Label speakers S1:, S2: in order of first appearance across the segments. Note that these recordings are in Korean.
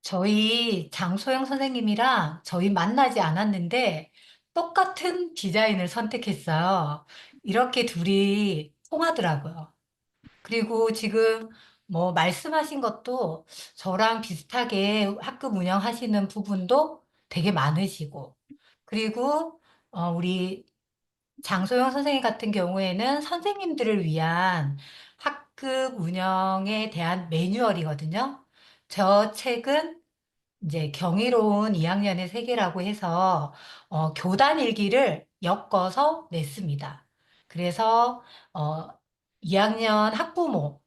S1: 저희 장소영 선생님이랑 저희 만나지 않았는데 똑같은 디자인을 선택했어요. 이렇게 둘이 통하더라고요. 그리고 지금 뭐 말씀하신 것도 저랑 비슷하게 학급 운영하시는 부분도 되게 많으시고, 그리고 우리 장소영 선생님 같은 경우에는 선생님들을 위한 학급 운영에 대한 매뉴얼이거든요. 저 책은 이제 경이로운 2학년의 세계라고 해서 교단 일기를 엮어서 냈습니다. 그래서 어, 2학년 학부모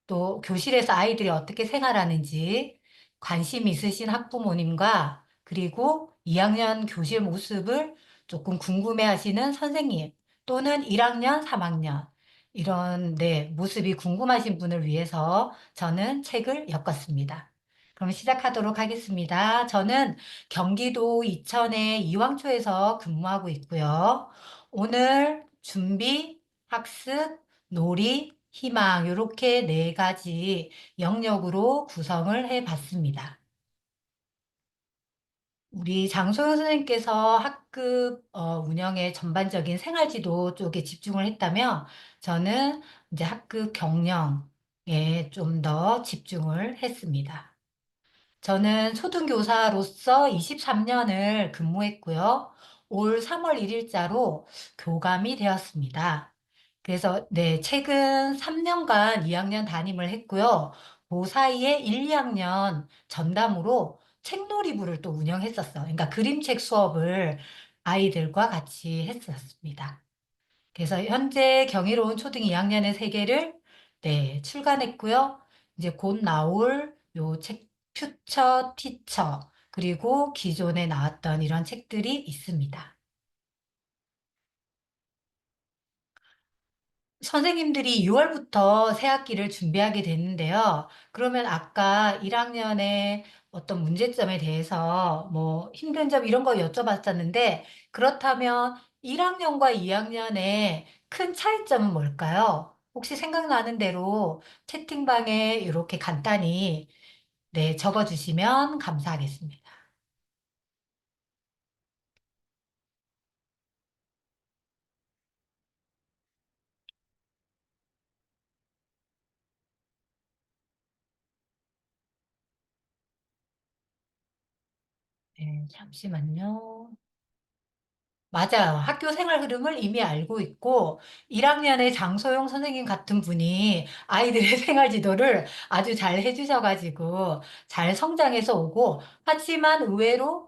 S1: 또 교실에서 아이들이 어떻게 생활하는지 관심 있으신 학부모님과 그리고 2학년 교실 모습을 조금 궁금해 하시는 선생님 또는 1학년, 3학년 이런 모습이 궁금하신 분을 위해서 저는 책을 엮었습니다. 그럼 시작하도록 하겠습니다. 저는 경기도 이천의 이왕초에서 근무하고 있고요. 오늘 준비, 학습, 놀이, 희망, 이렇게 네 가지 영역으로 구성을 해 봤습니다. 우리 장소영 선생님께서 학급 운영의 전반적인 생활지도 쪽에 집중을 했다면 저는 이제 학급 경영에 좀 더 집중을 했습니다. 저는 초등교사로서 23년을 근무했고요. 올 3월 1일자로 교감이 되었습니다. 그래서 최근 3년간 2학년 담임을 했고요. 그 사이에 1, 2학년 전담으로 책놀이부를 또 운영했었어요. 그러니까 그림책 수업을 아이들과 같이 했었습니다. 그래서 현재 경이로운 초등 2학년의 세계를 출간했고요. 이제 곧 나올 요 책, 퓨처 티처, 그리고 기존에 나왔던 이런 책들이 있습니다. 선생님들이 6월부터 새 학기를 준비하게 됐는데요. 그러면 아까 1학년의 어떤 문제점에 대해서 뭐 힘든 점 이런 거 여쭤봤었는데 그렇다면 1학년과 2학년의 큰 차이점은 뭘까요? 혹시 생각나는 대로 채팅방에 이렇게 간단히 적어주시면 감사하겠습니다. 네, 잠시만요. 맞아요. 학교 생활 흐름을 이미 알고 있고, 1학년의 장소영 선생님 같은 분이 아이들의 생활 지도를 아주 잘 해주셔가지고, 잘 성장해서 오고, 하지만 의외로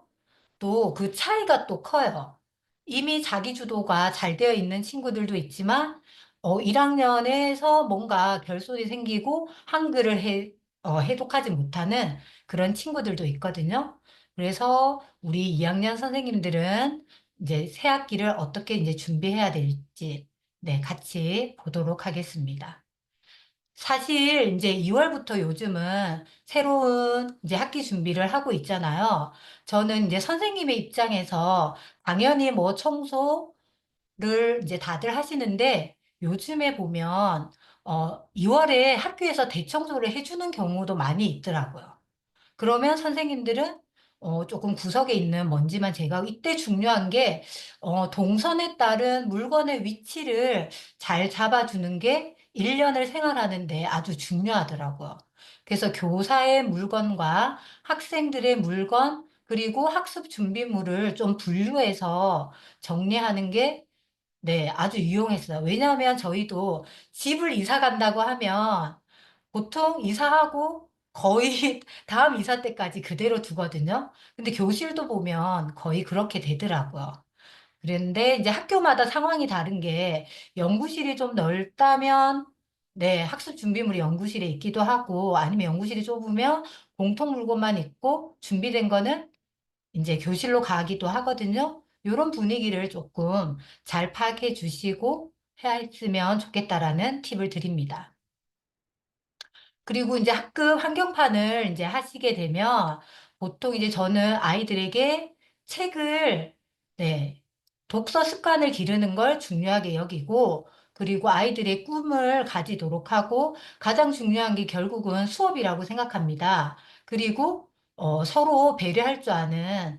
S1: 또 그 차이가 또 커요. 이미 자기 주도가 잘 되어 있는 친구들도 있지만, 1학년에서 뭔가 결손이 생기고, 한글을 해독하지 못하는 그런 친구들도 있거든요. 그래서 우리 2학년 선생님들은 이제 새 학기를 어떻게 이제 준비해야 될지, 같이 보도록 하겠습니다. 사실 이제 2월부터 요즘은 새로운 이제 학기 준비를 하고 있잖아요. 저는 이제 선생님의 입장에서 당연히 뭐 청소를 이제 다들 하시는데 요즘에 보면 2월에 학교에서 대청소를 해주는 경우도 많이 있더라고요. 그러면 선생님들은 조금 구석에 있는 먼지만 제거하고 이때 중요한 게 동선에 따른 물건의 위치를 잘 잡아주는 게 1년을 생활하는데 아주 중요하더라고요. 그래서 교사의 물건과 학생들의 물건 그리고 학습 준비물을 좀 분류해서 정리하는 게 아주 유용했어요. 왜냐하면 저희도 집을 이사 간다고 하면 보통 이사하고 거의 다음 이사 때까지 그대로 두거든요. 근데 교실도 보면 거의 그렇게 되더라고요. 그런데 이제 학교마다 상황이 다른 게 연구실이 좀 넓다면 학습 준비물이 연구실에 있기도 하고 아니면 연구실이 좁으면 공통 물건만 있고 준비된 거는 이제 교실로 가기도 하거든요. 이런 분위기를 조금 잘 파악해 주시고 했으면 좋겠다라는 팁을 드립니다. 그리고 이제 학급 한경판을 이제 하시게 되면 보통 이제 저는 아이들에게 책을, 네, 독서 습관을 기르는 걸 중요하게 여기고 그리고 아이들의 꿈을 가지도록 하고 가장 중요한 게 결국은 수업이라고 생각합니다. 그리고 서로 배려할 줄 아는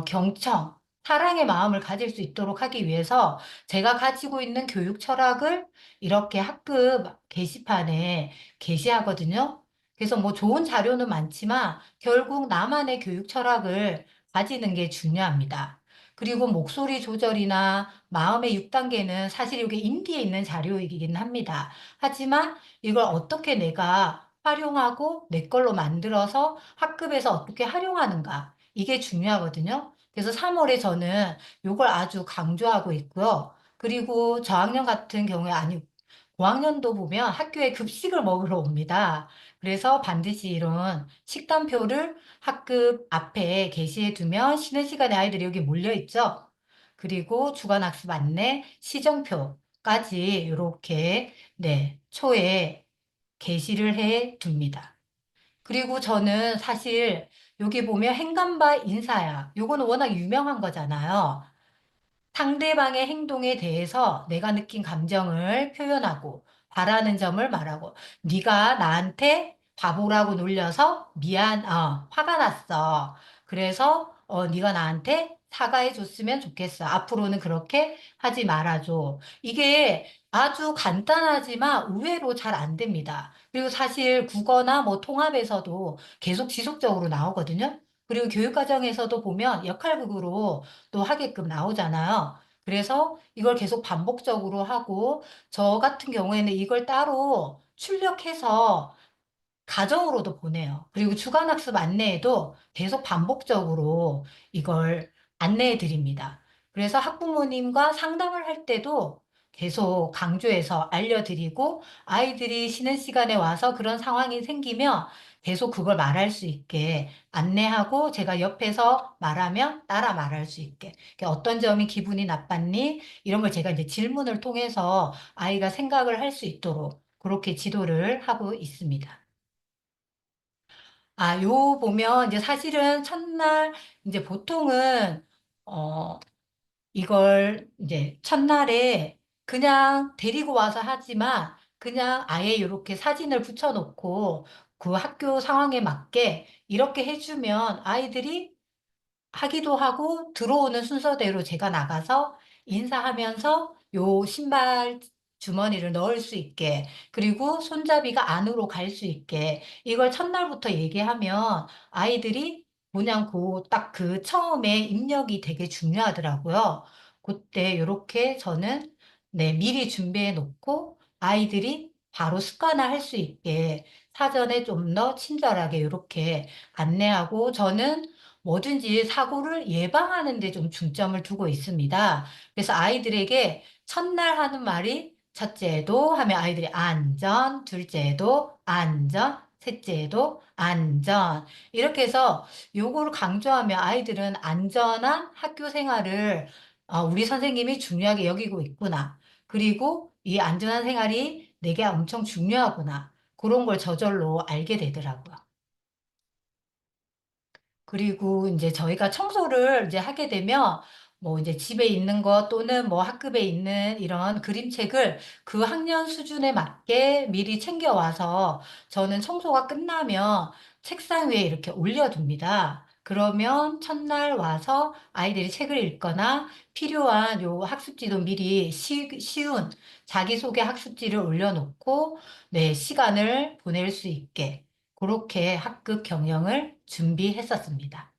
S1: 경청, 사랑의 마음을 가질 수 있도록 하기 위해서 제가 가지고 있는 교육 철학을 이렇게 학급 게시판에 게시하거든요. 그래서 뭐 좋은 자료는 많지만 결국 나만의 교육 철학을 가지는 게 중요합니다. 그리고 목소리 조절이나 마음의 6단계는 사실 이게 인디에 있는 자료이긴 합니다. 하지만 이걸 어떻게 내가 활용하고 내 걸로 만들어서 학급에서 어떻게 활용하는가. 이게 중요하거든요. 그래서 3월에 저는 이걸 아주 강조하고 있고요. 그리고 저학년 같은 경우에 아니, 고학년도 보면 학교에 급식을 먹으러 옵니다. 그래서 반드시 이런 식단표를 학급 앞에 게시해 두면 쉬는 시간에 아이들이 여기 몰려 있죠. 그리고 주간학습 안내, 시정표까지 이렇게 네, 초에 게시를 해 둡니다. 그리고 저는 사실 여기 보면 행간바 인사야. 요거는 워낙 유명한 거잖아요. 상대방의 행동에 대해서 내가 느낀 감정을 표현하고 바라는 점을 말하고 네가 나한테 바보라고 놀려서 화가 났어. 그래서 네가 나한테 사과해 줬으면 좋겠어. 앞으로는 그렇게 하지 말아줘. 이게 아주 간단하지만 의외로 잘 안 됩니다. 그리고 사실 국어나 뭐 통합에서도 계속 지속적으로 나오거든요. 그리고 교육과정에서도 보면 역할극으로 또 하게끔 나오잖아요. 그래서 이걸 계속 반복적으로 하고 저 같은 경우에는 이걸 따로 출력해서 가정으로도 보내요. 그리고 주간학습 안내에도 계속 반복적으로 이걸 안내해 드립니다. 그래서 학부모님과 상담을 할 때도 계속 강조해서 알려드리고 아이들이 쉬는 시간에 와서 그런 상황이 생기면 계속 그걸 말할 수 있게 안내하고 제가 옆에서 말하면 따라 말할 수 있게. 그러니까 어떤 점이 기분이 나빴니? 이런 걸 제가 이제 질문을 통해서 아이가 생각을 할 수 있도록 그렇게 지도를 하고 있습니다. 요 보면 이제 사실은 첫날 이제 보통은 어 이걸 이제 첫날에 그냥 데리고 와서 하지만 그냥 아예 이렇게 사진을 붙여놓고 그 학교 상황에 맞게 이렇게 해주면 아이들이 하기도 하고 들어오는 순서대로 제가 나가서 인사하면서 요 신발 주머니를 넣을 수 있게 그리고 손잡이가 안으로 갈 수 있게 이걸 첫날부터 얘기하면 아이들이 그냥 딱 그 처음에 입력이 되게 중요하더라고요. 그때 요렇게 저는 네, 미리 준비해 놓고 아이들이 바로 습관화할 수 있게 사전에 좀 더 친절하게 이렇게 안내하고 저는 뭐든지 사고를 예방하는 데 좀 중점을 두고 있습니다. 그래서 아이들에게 첫날 하는 말이 첫째도 하면 아이들이 안전, 둘째도 안전, 셋째도 안전. 이렇게 해서 요거를 강조하면 아이들은 안전한 학교 생활을 우리 선생님이 중요하게 여기고 있구나. 그리고 이 안전한 생활이 내게 엄청 중요하구나. 그런 걸 저절로 알게 되더라고요. 그리고 이제 저희가 청소를 이제 하게 되면 뭐 이제 집에 있는 것 또는 뭐 학급에 있는 이런 그림책을 그 학년 수준에 맞게 미리 챙겨와서 저는 청소가 끝나면 책상 위에 이렇게 올려둡니다. 그러면 첫날 와서 아이들이 책을 읽거나 필요한 요 학습지도 미리 쉬운 자기소개 학습지를 올려놓고 네, 시간을 보낼 수 있게 그렇게 학급 경영을 준비했었습니다.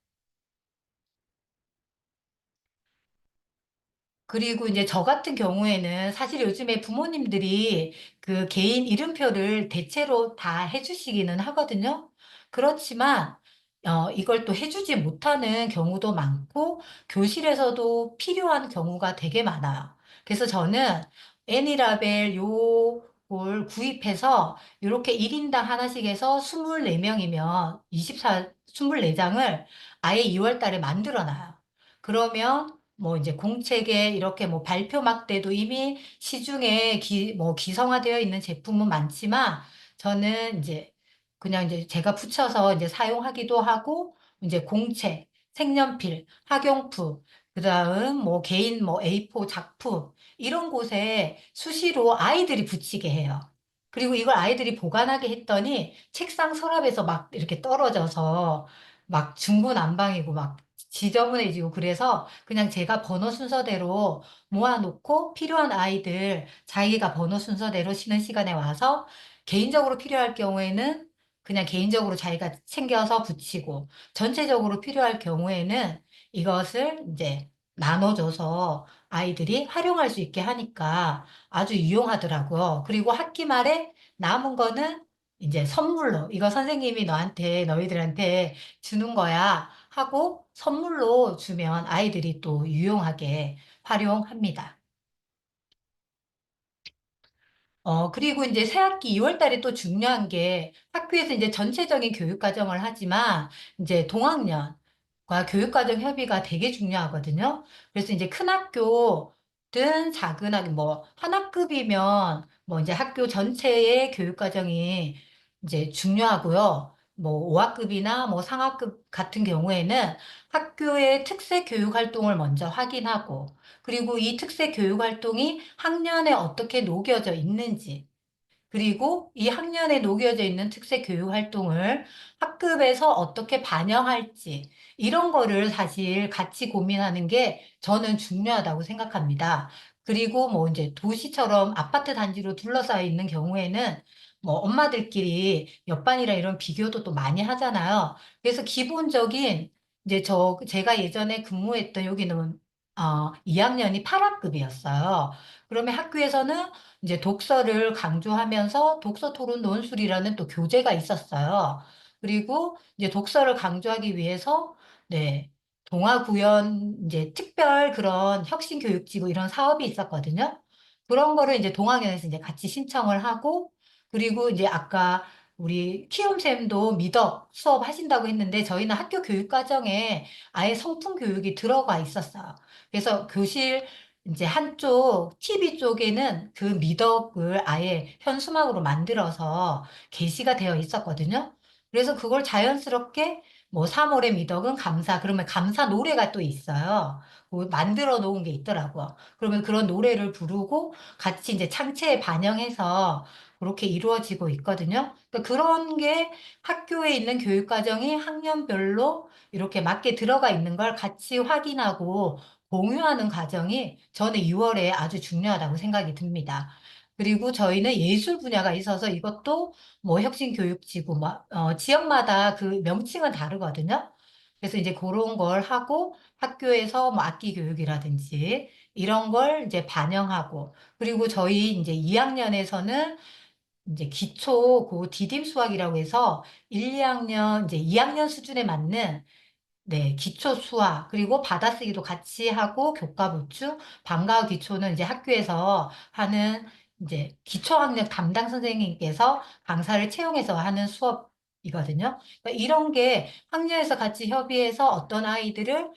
S1: 그리고 이제 저 같은 경우에는 사실 요즘에 부모님들이 그 개인 이름표를 대체로 다 해주시기는 하거든요. 그렇지만, 이걸 또 해주지 못하는 경우도 많고, 교실에서도 필요한 경우가 되게 많아요. 그래서 저는 애니라벨 요걸 구입해서 이렇게 1인당 하나씩 해서 24명이면 24장을 아예 2월 달에 만들어 놔요. 그러면 뭐 이제 공책에 이렇게 뭐 발표 막대도 이미 시중에 뭐 기성화되어 있는 제품은 많지만 저는 이제 그냥 이제 제가 붙여서 이제 사용하기도 하고 이제 공책, 색연필, 학용품, 그다음 뭐 개인 뭐 A4 작품 이런 곳에 수시로 아이들이 붙이게 해요. 그리고 이걸 아이들이 보관하게 했더니 책상 서랍에서 막 이렇게 떨어져서 막 중구난방이고 막 지저분해지고 그래서 그냥 제가 번호 순서대로 모아놓고 필요한 아이들 자기가 번호 순서대로 쉬는 시간에 와서 개인적으로 필요할 경우에는 그냥 개인적으로 자기가 챙겨서 붙이고 전체적으로 필요할 경우에는 이것을 이제 나눠줘서 아이들이 활용할 수 있게 하니까 아주 유용하더라고요. 그리고 학기 말에 남은 거는 이제 선물로 이거 선생님이 너희들한테 주는 거야 하고 선물로 주면 아이들이 또 유용하게 활용합니다. 그리고 이제 새학기 2월 달에 또 중요한 게 학교에서 이제 전체적인 교육 과정을 하지만 이제 동학년과 교육과정 협의가 되게 중요하거든요. 그래서 이제 큰 학교든 작은 학교, 뭐, 한 학급이면 뭐 이제 학교 전체의 교육 과정이 이제 중요하고요. 뭐 5학급이나 뭐 상학급 같은 경우에는 학교의 특색 교육 활동을 먼저 확인하고 그리고 이 특색 교육 활동이 학년에 어떻게 녹여져 있는지, 그리고 이 학년에 녹여져 있는 특색 교육 활동을 학급에서 어떻게 반영할지, 이런 거를 사실 같이 고민하는 게 저는 중요하다고 생각합니다. 그리고 뭐 이제 도시처럼 아파트 단지로 둘러싸여 있는 경우에는 뭐 엄마들끼리 옆반이랑 이런 비교도 또 많이 하잖아요. 그래서 기본적인 이제 제가 예전에 근무했던 여기는 2학년이 8학급이었어요. 그러면 학교에서는 이제 독서를 강조하면서 독서 토론 논술이라는 또 교재가 있었어요. 그리고 이제 독서를 강조하기 위해서 네, 동아구연 이제 특별 그런 혁신교육지구 이런 사업이 있었거든요. 그런 거를 이제 동학연에서 이제 같이 신청을 하고 그리고 이제 아까 우리 키움쌤도 미덕 수업 하신다고 했는데 저희는 학교 교육 과정에 아예 성품 교육이 들어가 있었어요. 그래서 교실 이제 한쪽 TV 쪽에는 그 미덕을 아예 현수막으로 만들어서 게시가 되어 있었거든요. 그래서 그걸 자연스럽게 뭐 3월의 미덕은 감사 그러면 감사 노래가 또 있어요. 뭐 만들어 놓은 게 있더라고요. 그러면 그런 노래를 부르고 같이 이제 창체에 반영해서 그렇게 이루어지고 있거든요. 그러니까 그런 게 학교에 있는 교육 과정이 학년별로 이렇게 맞게 들어가 있는 걸 같이 확인하고 공유하는 과정이 저는 6월에 아주 중요하다고 생각이 듭니다. 그리고 저희는 예술 분야가 있어서 이것도 뭐 혁신교육지구, 지역마다 그 명칭은 다르거든요. 그래서 이제 그런 걸 하고 학교에서 뭐 악기 교육이라든지 이런 걸 이제 반영하고 그리고 저희 이제 2학년에서는 이제 기초 그 디딤 수학이라고 해서 1, 2학년 이제 2학년 수준에 맞는 네, 기초 수학, 그리고 받아쓰기도 같이 하고, 교과 보충, 방과후 기초는 이제 학교에서 하는 이제 기초학력 담당 선생님께서 강사를 채용해서 하는 수업이거든요. 그러니까 이런 게 학년에서 같이 협의해서 어떤 아이들을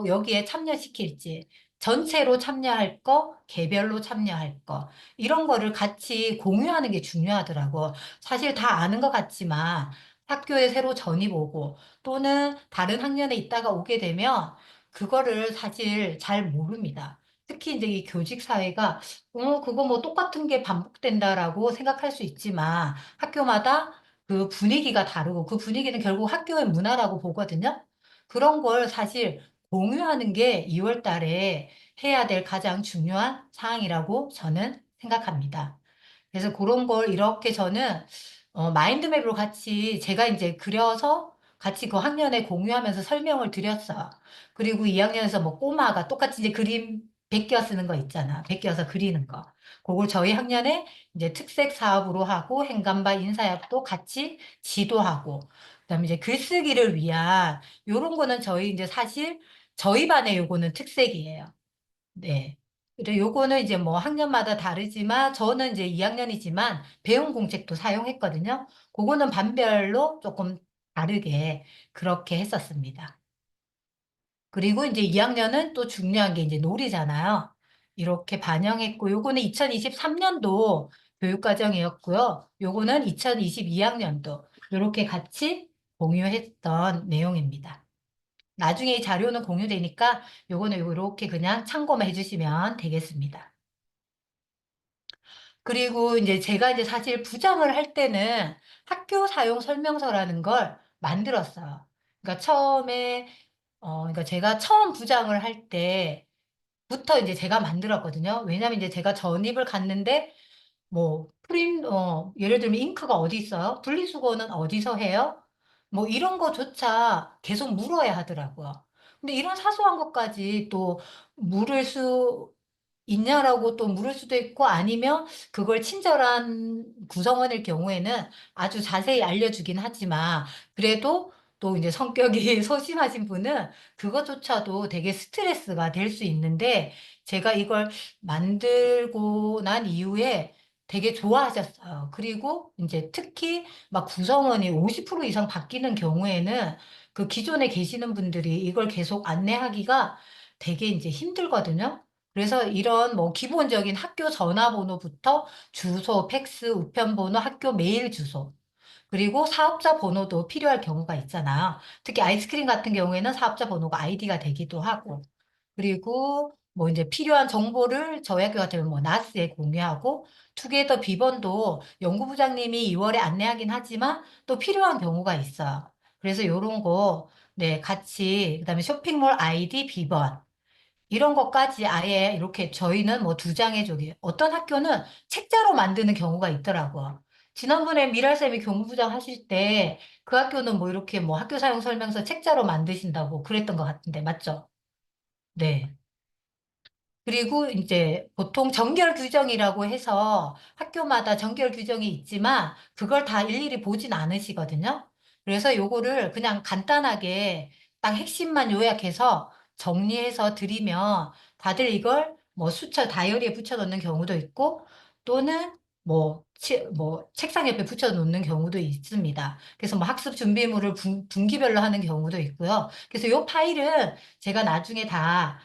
S1: 여기에 참여시킬지, 전체로 참여할 거, 개별로 참여할 거, 이런 거를 같이 공유하는 게 중요하더라고. 사실 다 아는 것 같지만 학교에 새로 전입 오고, 또는 다른 학년에 있다가 오게 되면 그거를 사실 잘 모릅니다. 특히 이제 이 교직 사회가 그거 뭐 똑같은 게 반복된다라고 생각할 수 있지만 학교마다 그 분위기가 다르고 그 분위기는 결국 학교의 문화라고 보거든요. 그런 걸 사실 공유하는 게 2월 달에 해야 될 가장 중요한 사항이라고 저는 생각합니다. 그래서 그런 걸 이렇게 저는 마인드맵으로 같이 제가 이제 그려서 같이 그 학년에 공유하면서 설명을 드렸어요. 그리고 2학년에서 뭐 꼬마가 똑같이 이제 그림 베껴 쓰는 거 있잖아. 베껴서 그리는 거. 그걸 저희 학년에 이제 특색 사업으로 하고 행간바 인사협도 같이 지도하고 그다음에 이제 글쓰기를 위한 요런 거는 저희 이제 사실 저희 반에 요거는 특색이에요. 네. 그리고 요거는 이제 뭐 학년마다 다르지만 저는 이제 2학년이지만 배운 공책도 사용했거든요. 그거는 반별로 조금 다르게 그렇게 했었습니다. 그리고 이제 2학년은 또 중요한 게 이제 놀이잖아요. 이렇게 반영했고 요거는 2023년도 교육과정이었고요. 요거는 2022학년도 이렇게 같이 공유했던 내용입니다. 나중에 이 자료는 공유되니까 요거는 요렇게 그냥 참고만 해주시면 되겠습니다. 그리고 이제 제가 이제 사실 부장을 할 때는 학교 사용 설명서라는 걸 만들었어요. 그러니까 처음에, 그러니까 제가 처음 부장을 할 때부터 이제 제가 만들었거든요. 왜냐면 이제 제가 전입을 갔는데 뭐, 예를 들면 잉크가 어디 있어요? 분리수거는 어디서 해요? 뭐 이런 거조차 계속 물어야 하더라고요. 근데 이런 사소한 것까지 또 물을 수 있냐라고 또 물을 수도 있고 아니면 그걸 친절한 구성원일 경우에는 아주 자세히 알려주긴 하지만 그래도 또 이제 성격이 소심하신 분은 그것조차도 되게 스트레스가 될 수 있는데 제가 이걸 만들고 난 이후에 되게 좋아하셨어요. 그리고 이제 특히 막 구성원이 50% 이상 바뀌는 경우에는 그 기존에 계시는 분들이 이걸 계속 안내하기가 되게 이제 힘들거든요. 그래서 이런 뭐 기본적인 학교 전화번호부터 주소, 팩스, 우편번호, 학교 메일 주소, 그리고 사업자 번호도 필요할 경우가 있잖아요. 특히 아이스크림 같은 경우에는 사업자 번호가 아이디가 되기도 하고, 그리고 뭐 이제 필요한 정보를 저희 학교 같으면 뭐 나스에 공유하고, 투게더 비번도 연구부장님이 2월에 안내하긴 하지만 또 필요한 경우가 있어요. 그래서 요런 거, 네, 같이, 그다음에 쇼핑몰 아이디 비번, 이런 것까지 아예 이렇게 저희는 뭐 두 장의 조기, 어떤 학교는 책자로 만드는 경우가 있더라고요. 지난번에 미랄쌤이 교무부장 하실 때 그 학교는 뭐 이렇게 뭐 학교 사용 설명서 책자로 만드신다고 그랬던 것 같은데, 맞죠? 네. 그리고 이제 보통 정결 규정이라고 해서 학교마다 정결 규정이 있지만 그걸 다 일일이 보진 않으시거든요. 그래서 요거를 그냥 간단하게 딱 핵심만 요약해서 정리해서 드리면 다들 이걸 뭐 수철 다이어리에 붙여 놓는 경우도 있고 또는 뭐 책상 옆에 붙여 놓는 경우도 있습니다. 그래서 뭐 학습 준비물을 분기별로 하는 경우도 있고요. 그래서 요 파일은 제가 나중에 다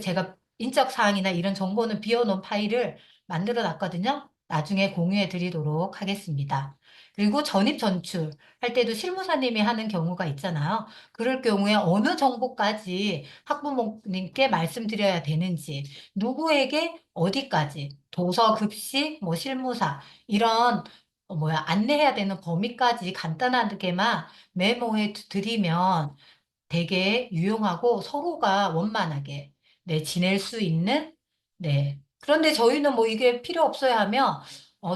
S1: 제가 인적 사항이나 이런 정보는 비워놓은 파일을 만들어 놨거든요. 나중에 공유해 드리도록 하겠습니다. 그리고 전입 전출 할 때도 실무사님이 하는 경우가 있잖아요. 그럴 경우에 어느 정보까지 학부모님께 말씀드려야 되는지, 누구에게 어디까지, 도서, 급식, 뭐 실무사, 이런 안내해야 되는 범위까지 간단하게만 메모해 드리면 되게 유용하고 서로가 원만하게 네, 지낼 수 있는 네. 그런데 저희는 뭐 이게 필요 없어야 하면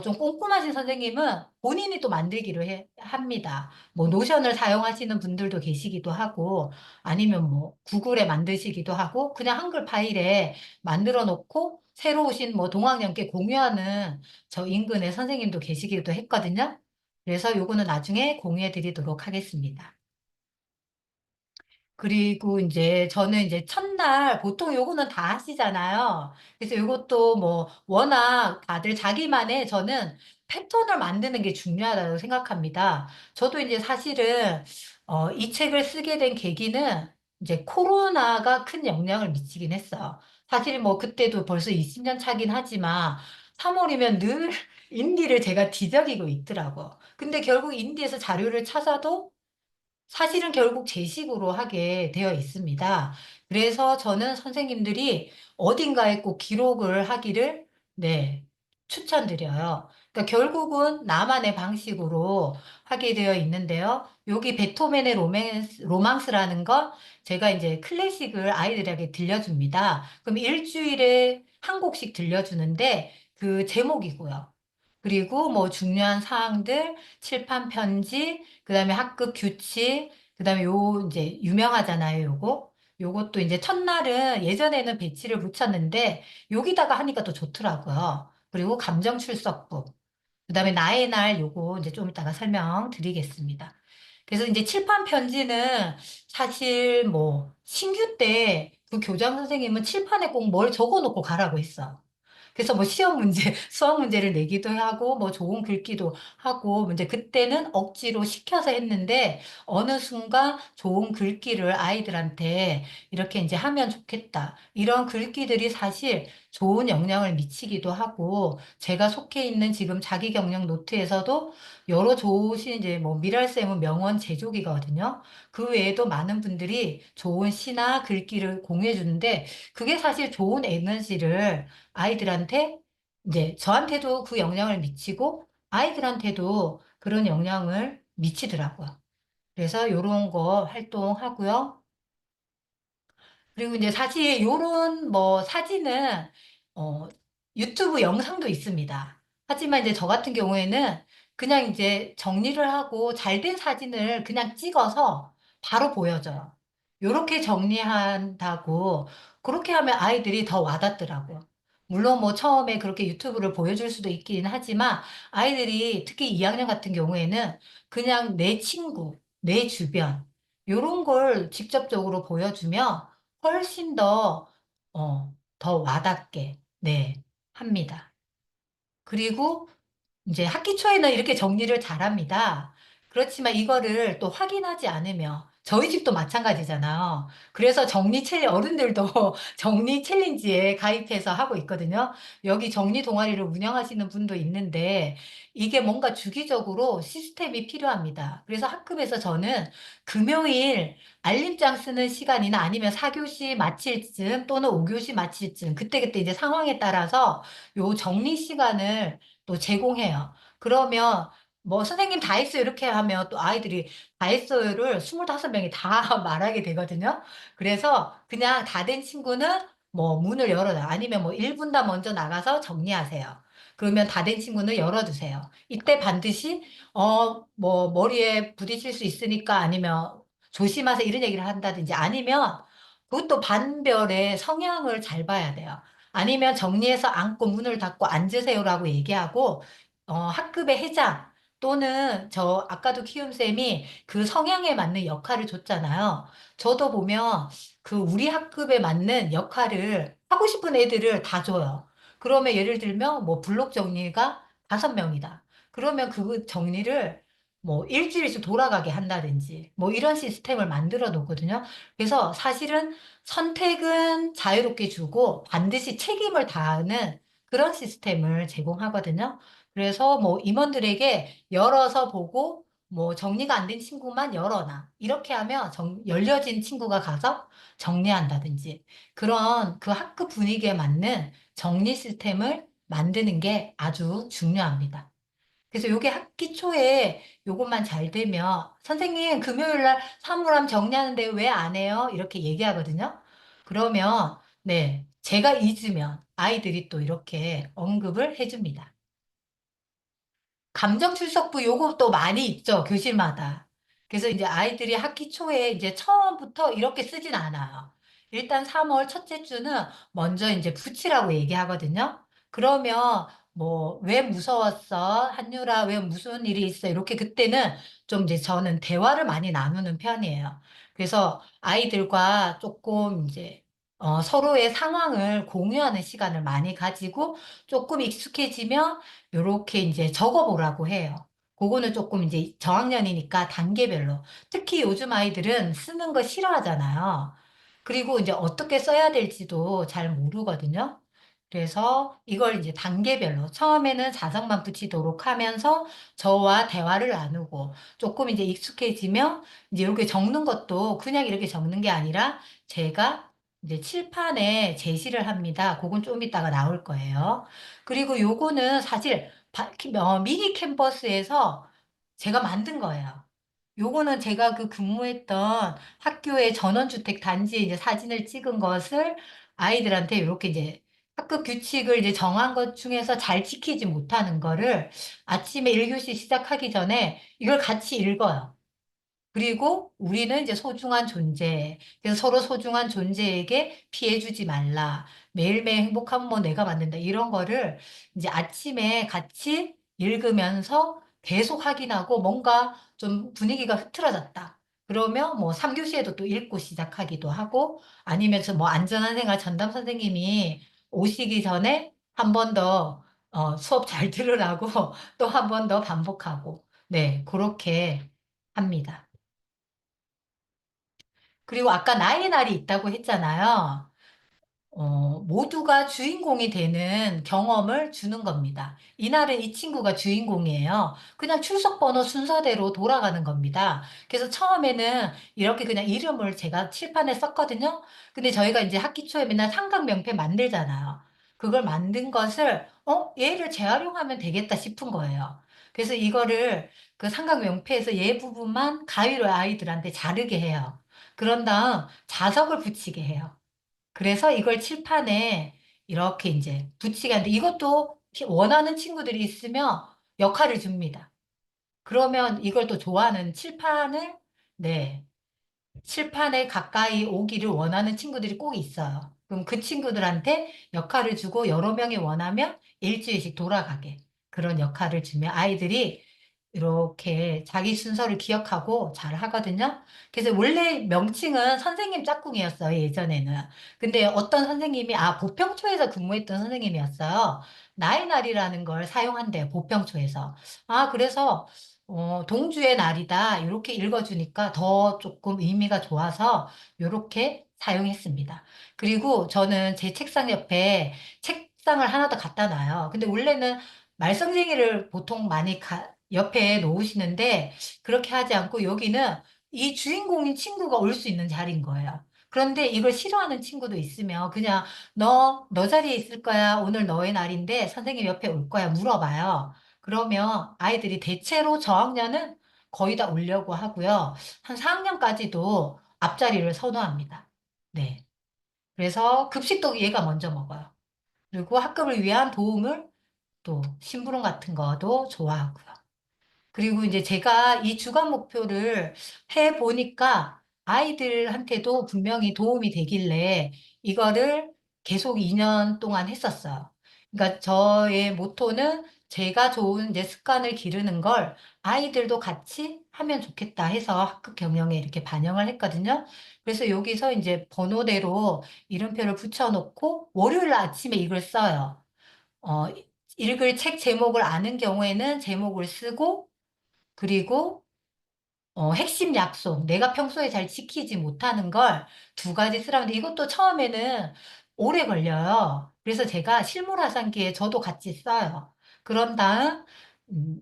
S1: 좀 꼼꼼하신 선생님은 본인이 또 만들기로 합니다. 뭐 노션을 사용하시는 분들도 계시기도 하고 아니면 뭐 구글에 만드시기도 하고 그냥 한글 파일에 만들어 놓고 새로 오신 뭐 동학년께 공유하는 저 인근의 선생님도 계시기도 했거든요. 그래서 요거는 나중에 공유해 드리도록 하겠습니다. 그리고 이제 저는 이제 첫날 보통 요거는 다 하시잖아요. 그래서 요것도 뭐 워낙 다들 자기만의 저는 패턴을 만드는 게 중요하다고 생각합니다. 저도 이제 사실은 이 책을 쓰게 된 계기는 이제 코로나가 큰 영향을 미치긴 했어요. 사실 뭐 그때도 벌써 20년 차긴 하지만 3월이면 늘 인디를 제가 뒤적이고 있더라고. 근데 결국 인디에서 자료를 찾아도 사실은 결국 제 식으로 하게 되어 있습니다. 그래서 저는 선생님들이 어딘가에 꼭 기록을 하기를, 네, 추천드려요. 그러니까 결국은 나만의 방식으로 하게 되어 있는데요. 여기 베토벤의 로망스라는 거 제가 이제 클래식을 아이들에게 들려줍니다. 그럼 일주일에 한 곡씩 들려주는데 그 제목이고요. 그리고 뭐 중요한 사항들, 칠판 편지, 그다음에 학급 규칙, 그다음에 요 이제 유명하잖아요, 요거. 요것도 이제 첫날은 예전에는 배치를 붙였는데 여기다가 하니까 또 좋더라고요. 그리고 감정 출석부. 그다음에 나의 날 요거 이제 좀 이따가 설명드리겠습니다. 그래서 이제 칠판 편지는 사실 뭐 신규 때 그 교장 선생님은 칠판에 꼭 뭘 적어 놓고 가라고 했어. 그래서 뭐 시험 문제, 수학 문제를 내기도 하고, 뭐 좋은 글귀도 하고, 이제 그때는 억지로 시켜서 했는데, 어느 순간 좋은 글귀를 아이들한테 이렇게 이제 하면 좋겠다. 이런 글귀들이 사실 좋은 영향을 미치기도 하고, 제가 속해 있는 지금 자기 경력 노트에서도 여러 좋으신 이제 뭐 미랄쌤은 명언 제조기거든요. 그 외에도 많은 분들이 좋은 시나 글귀를 공유해 주는데, 그게 사실 좋은 에너지를 아이들한테 이제 저한테도 그 영향을 미치고 아이들한테도 그런 영향을 미치더라고요. 그래서 요런 거 활동하고요. 그리고 이제 사실 요런 뭐 사진은 어 유튜브 영상도 있습니다. 하지만 이제 저 같은 경우에는 그냥 이제 정리를 하고 잘된 사진을 그냥 찍어서 바로 보여줘요. 요렇게 정리한다고 그렇게 하면 아이들이 더 와닿더라고요. 물론 뭐 처음에 그렇게 유튜브를 보여줄 수도 있긴 하지만 아이들이 특히 2학년 같은 경우에는 그냥 내 친구, 내 주변 요런 걸 직접적으로 보여주면 훨씬 더 와닿게, 네, 합니다. 그리고 이제 학기 초에는 이렇게 정리를 잘합니다. 그렇지만 이거를 또 확인하지 않으면 저희 집도 마찬가지잖아요. 그래서 어른들도 정리 챌린지에 가입해서 하고 있거든요. 여기 정리 동아리를 운영하시는 분도 있는데 이게 뭔가 주기적으로 시스템이 필요합니다. 그래서 학급에서 저는 금요일 알림장 쓰는 시간이나 아니면 4교시 마칠 쯤 또는 5교시 마칠 쯤 그때그때 이제 상황에 따라서 요 정리 시간을 또 제공해요. 그러면 뭐 선생님 다 했어요 이렇게 하면 또 아이들이 다 했어요를 25명이 다 말하게 되거든요. 그래서 그냥 다 된 친구는 뭐 문을 열어놔. 아니면 뭐 1분 다 먼저 나가서 정리하세요. 그러면 다 된 친구는 열어두세요. 이때 반드시 뭐 머리에 부딪힐 수 있으니까 아니면 조심하세요 이런 얘기를 한다든지 아니면 그것도 반별의 성향을 잘 봐야 돼요. 아니면 정리해서 앉고 문을 닫고 앉으세요라고 얘기하고 학급의 회장 또는 저 아까도 키움쌤이 그 성향에 맞는 역할을 줬잖아요. 저도 보면 그 우리 학급에 맞는 역할을 하고 싶은 애들을 다 줘요. 그러면 예를 들면 뭐 블록 정리가 5명이다. 그러면 그 정리를 뭐 일주일씩 돌아가게 한다든지 뭐 이런 시스템을 만들어 놓거든요. 그래서 사실은 선택은 자유롭게 주고 반드시 책임을 다하는 그런 시스템을 제공하거든요. 그래서 뭐 임원들에게 열어서 보고 뭐 정리가 안 된 친구만 열어놔. 이렇게 하면 열려진 친구가 가서 정리한다든지 그런 그 학급 분위기에 맞는 정리 시스템을 만드는 게 아주 중요합니다. 그래서 요게 학기 초에 요것만 잘 되면 선생님 금요일 날 사물함 정리하는데 왜 안 해요? 이렇게 얘기하거든요. 그러면 네, 제가 잊으면 아이들이 또 이렇게 언급을 해줍니다. 감정 출석부 요것도 많이 있죠, 교실마다. 그래서 이제 아이들이 학기 초에 이제 처음부터 이렇게 쓰진 않아요. 일단 3월 첫째 주는 먼저 이제 붙이라고 얘기하거든요. 그러면 뭐, 왜 무서웠어? 한유라, 왜 무슨 일이 있어? 이렇게 그때는 좀 이제 저는 대화를 많이 나누는 편이에요. 그래서 아이들과 조금 이제 서로의 상황을 공유하는 시간을 많이 가지고 조금 익숙해지면 요렇게 이제 적어보라고 해요. 그거는 조금 이제 저학년이니까 단계별로. 특히 요즘 아이들은 쓰는 거 싫어하잖아요. 그리고 이제 어떻게 써야 될지도 잘 모르거든요. 그래서 이걸 이제 단계별로 처음에는 자석만 붙이도록 하면서 저와 대화를 나누고 조금 이제 익숙해지면 이제 이렇게 적는 것도 그냥 이렇게 적는 게 아니라 제가 이제 칠판에 제시를 합니다. 그건 좀 이따가 나올 거예요. 그리고 요거는 사실 미니 캔버스에서 제가 만든 거예요. 요거는 제가 그 근무했던 학교의 전원주택 단지에 이제 사진을 찍은 것을 아이들한테 이렇게 이제 학급 규칙을 이제 정한 것 중에서 잘 지키지 못하는 거를 아침에 1교시 시작하기 전에 이걸 같이 읽어요. 그리고 우리는 이제 소중한 존재. 그래서 서로 소중한 존재에게 피해주지 말라. 매일매일 행복한 뭐 내가 만든다. 이런 거를 이제 아침에 같이 읽으면서 계속 확인하고 뭔가 좀 분위기가 흐트러졌다. 그러면 뭐 3교시에도 또 읽고 시작하기도 하고 아니면 저 뭐 안전한 생활 전담 선생님이 오시기 전에 한 번 더 수업 잘 들으라고 또 한 번 더 반복하고 네, 그렇게 합니다. 그리고 아까 나의 날이 있다고 했잖아요. 모두가 주인공이 되는 경험을 주는 겁니다. 이날은 이 친구가 주인공이에요. 그냥 출석 번호 순서대로 돌아가는 겁니다. 그래서 처음에는 이렇게 그냥 이름을 제가 칠판에 썼거든요. 근데 저희가 이제 학기 초에 맨날 삼각 명패 만들잖아요. 그걸 만든 것을, 얘를 재활용하면 되겠다 싶은 거예요. 그래서 이거를 그 삼각 명패에서 얘 부분만 가위로 아이들한테 자르게 해요. 그런 다음 자석을 붙이게 해요. 그래서 이걸 칠판에 이렇게 이제 붙이게 하는데 이것도 원하는 친구들이 있으면 역할을 줍니다. 그러면 이걸 또 좋아하는 칠판을, 네, 칠판에 가까이 오기를 원하는 친구들이 꼭 있어요. 그럼 그 친구들한테 역할을 주고 여러 명이 원하면 일주일씩 돌아가게 그런 역할을 주면 아이들이 이렇게 자기 순서를 기억하고 잘 하거든요. 그래서 원래 명칭은 선생님 짝꿍이었어요, 예전에는. 근데 어떤 선생님이, 보평초에서 근무했던 선생님이었어요. 나의 날이라는 걸 사용한대요, 보평초에서. 그래서 동주의 날이다. 이렇게 읽어주니까 더 조금 의미가 좋아서 이렇게 사용했습니다. 그리고 저는 제 책상 옆에 책상을 하나 더 갖다 놔요. 근데 원래는 말썽쟁이를 보통 많이 옆에 놓으시는데 그렇게 하지 않고 여기는 이 주인공인 친구가 올 수 있는 자리인 거예요. 그런데 이걸 싫어하는 친구도 있으면 그냥 너 자리에 있을 거야. 오늘 너의 날인데 선생님 옆에 올 거야. 물어봐요. 그러면 아이들이 대체로 저학년은 거의 다 오려고 하고요. 한 4학년까지도 앞자리를 선호합니다. 네. 그래서 급식도 얘가 먼저 먹어요. 그리고 학급을 위한 도움을 또 심부름 같은 거도 좋아하고요. 그리고 이제 제가 이 주간 목표를 해 보니까 아이들한테도 분명히 도움이 되길래 이거를 계속 2년 동안 했었어요. 그러니까 저의 모토는 제가 좋은 이제 습관을 기르는 걸 아이들도 같이 하면 좋겠다 해서 학급 경영에 이렇게 반영을 했거든요. 그래서 여기서 이제 번호대로 이름표를 붙여놓고 월요일 아침에 이걸 써요. 어, 읽을 책 제목을 아는 경우에는 제목을 쓰고 그리고 핵심 약속, 내가 평소에 잘 지키지 못하는 걸 두 가지 쓰라는데 이것도 처음에는 오래 걸려요. 그래서 제가 실물화상기에 저도 같이 써요. 그런 다음 음,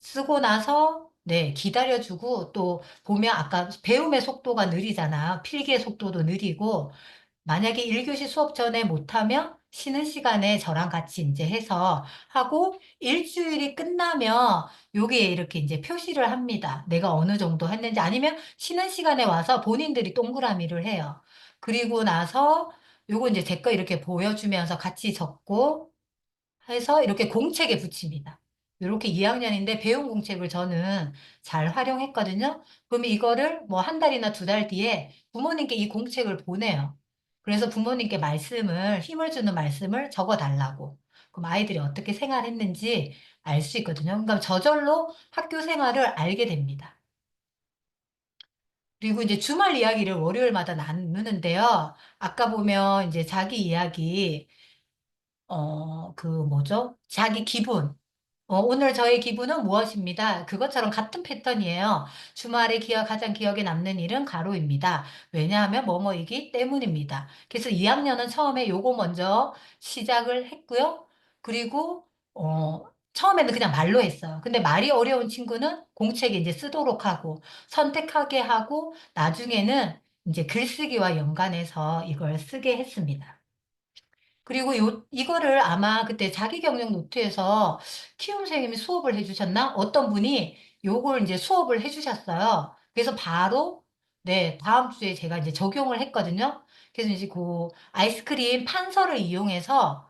S1: 쓰고 나서 네, 기다려주고 또 보면 아까 배움의 속도가 느리잖아. 필기의 속도도 느리고 만약에 1교시 수업 전에 못하면 쉬는 시간에 저랑 같이 이제 해서 하고 일주일이 끝나면 여기에 이렇게 이제 표시를 합니다. 내가 어느 정도 했는지 아니면 쉬는 시간에 와서 본인들이 동그라미를 해요. 그리고 나서 요거 이제 제 거 이렇게 보여주면서 같이 적고 해서 이렇게 공책에 붙입니다. 이렇게 2학년인데 배운 공책을 저는 잘 활용했거든요. 그럼 이거를 뭐 한 달이나 두 달 뒤에 부모님께 이 공책을 보내요. 그래서 부모님께 힘을 주는 말씀을 적어 달라고. 그럼 아이들이 어떻게 생활했는지 알 수 있거든요. 그러니까 저절로 학교 생활을 알게 됩니다. 그리고 이제 주말 이야기를 월요일마다 나누는데요. 아까 보면 이제 자기 이야기, 그 뭐죠? 자기 기분. 오늘 저의 기분은 무엇입니다. 그것처럼 같은 패턴이에요. 주말에 가장 기억에 남는 일은 가로입니다. 왜냐하면 뭐뭐이기 때문입니다. 그래서 2학년은 처음에 요거 먼저 시작을 했고요. 그리고, 처음에는 그냥 말로 했어요. 근데 말이 어려운 친구는 공책에 이제 쓰도록 하고, 선택하게 하고, 나중에는 이제 글쓰기와 연관해서 이걸 쓰게 했습니다. 그리고 이거를 아마 그때 자기격령 노트에서 키움 선생님이 수업을 해주셨나? 어떤 분이 요걸 이제 수업을 해주셨어요. 그래서 바로, 네, 다음 주에 제가 이제 적용을 했거든요. 그래서 이제 그 아이스크림 판서를 이용해서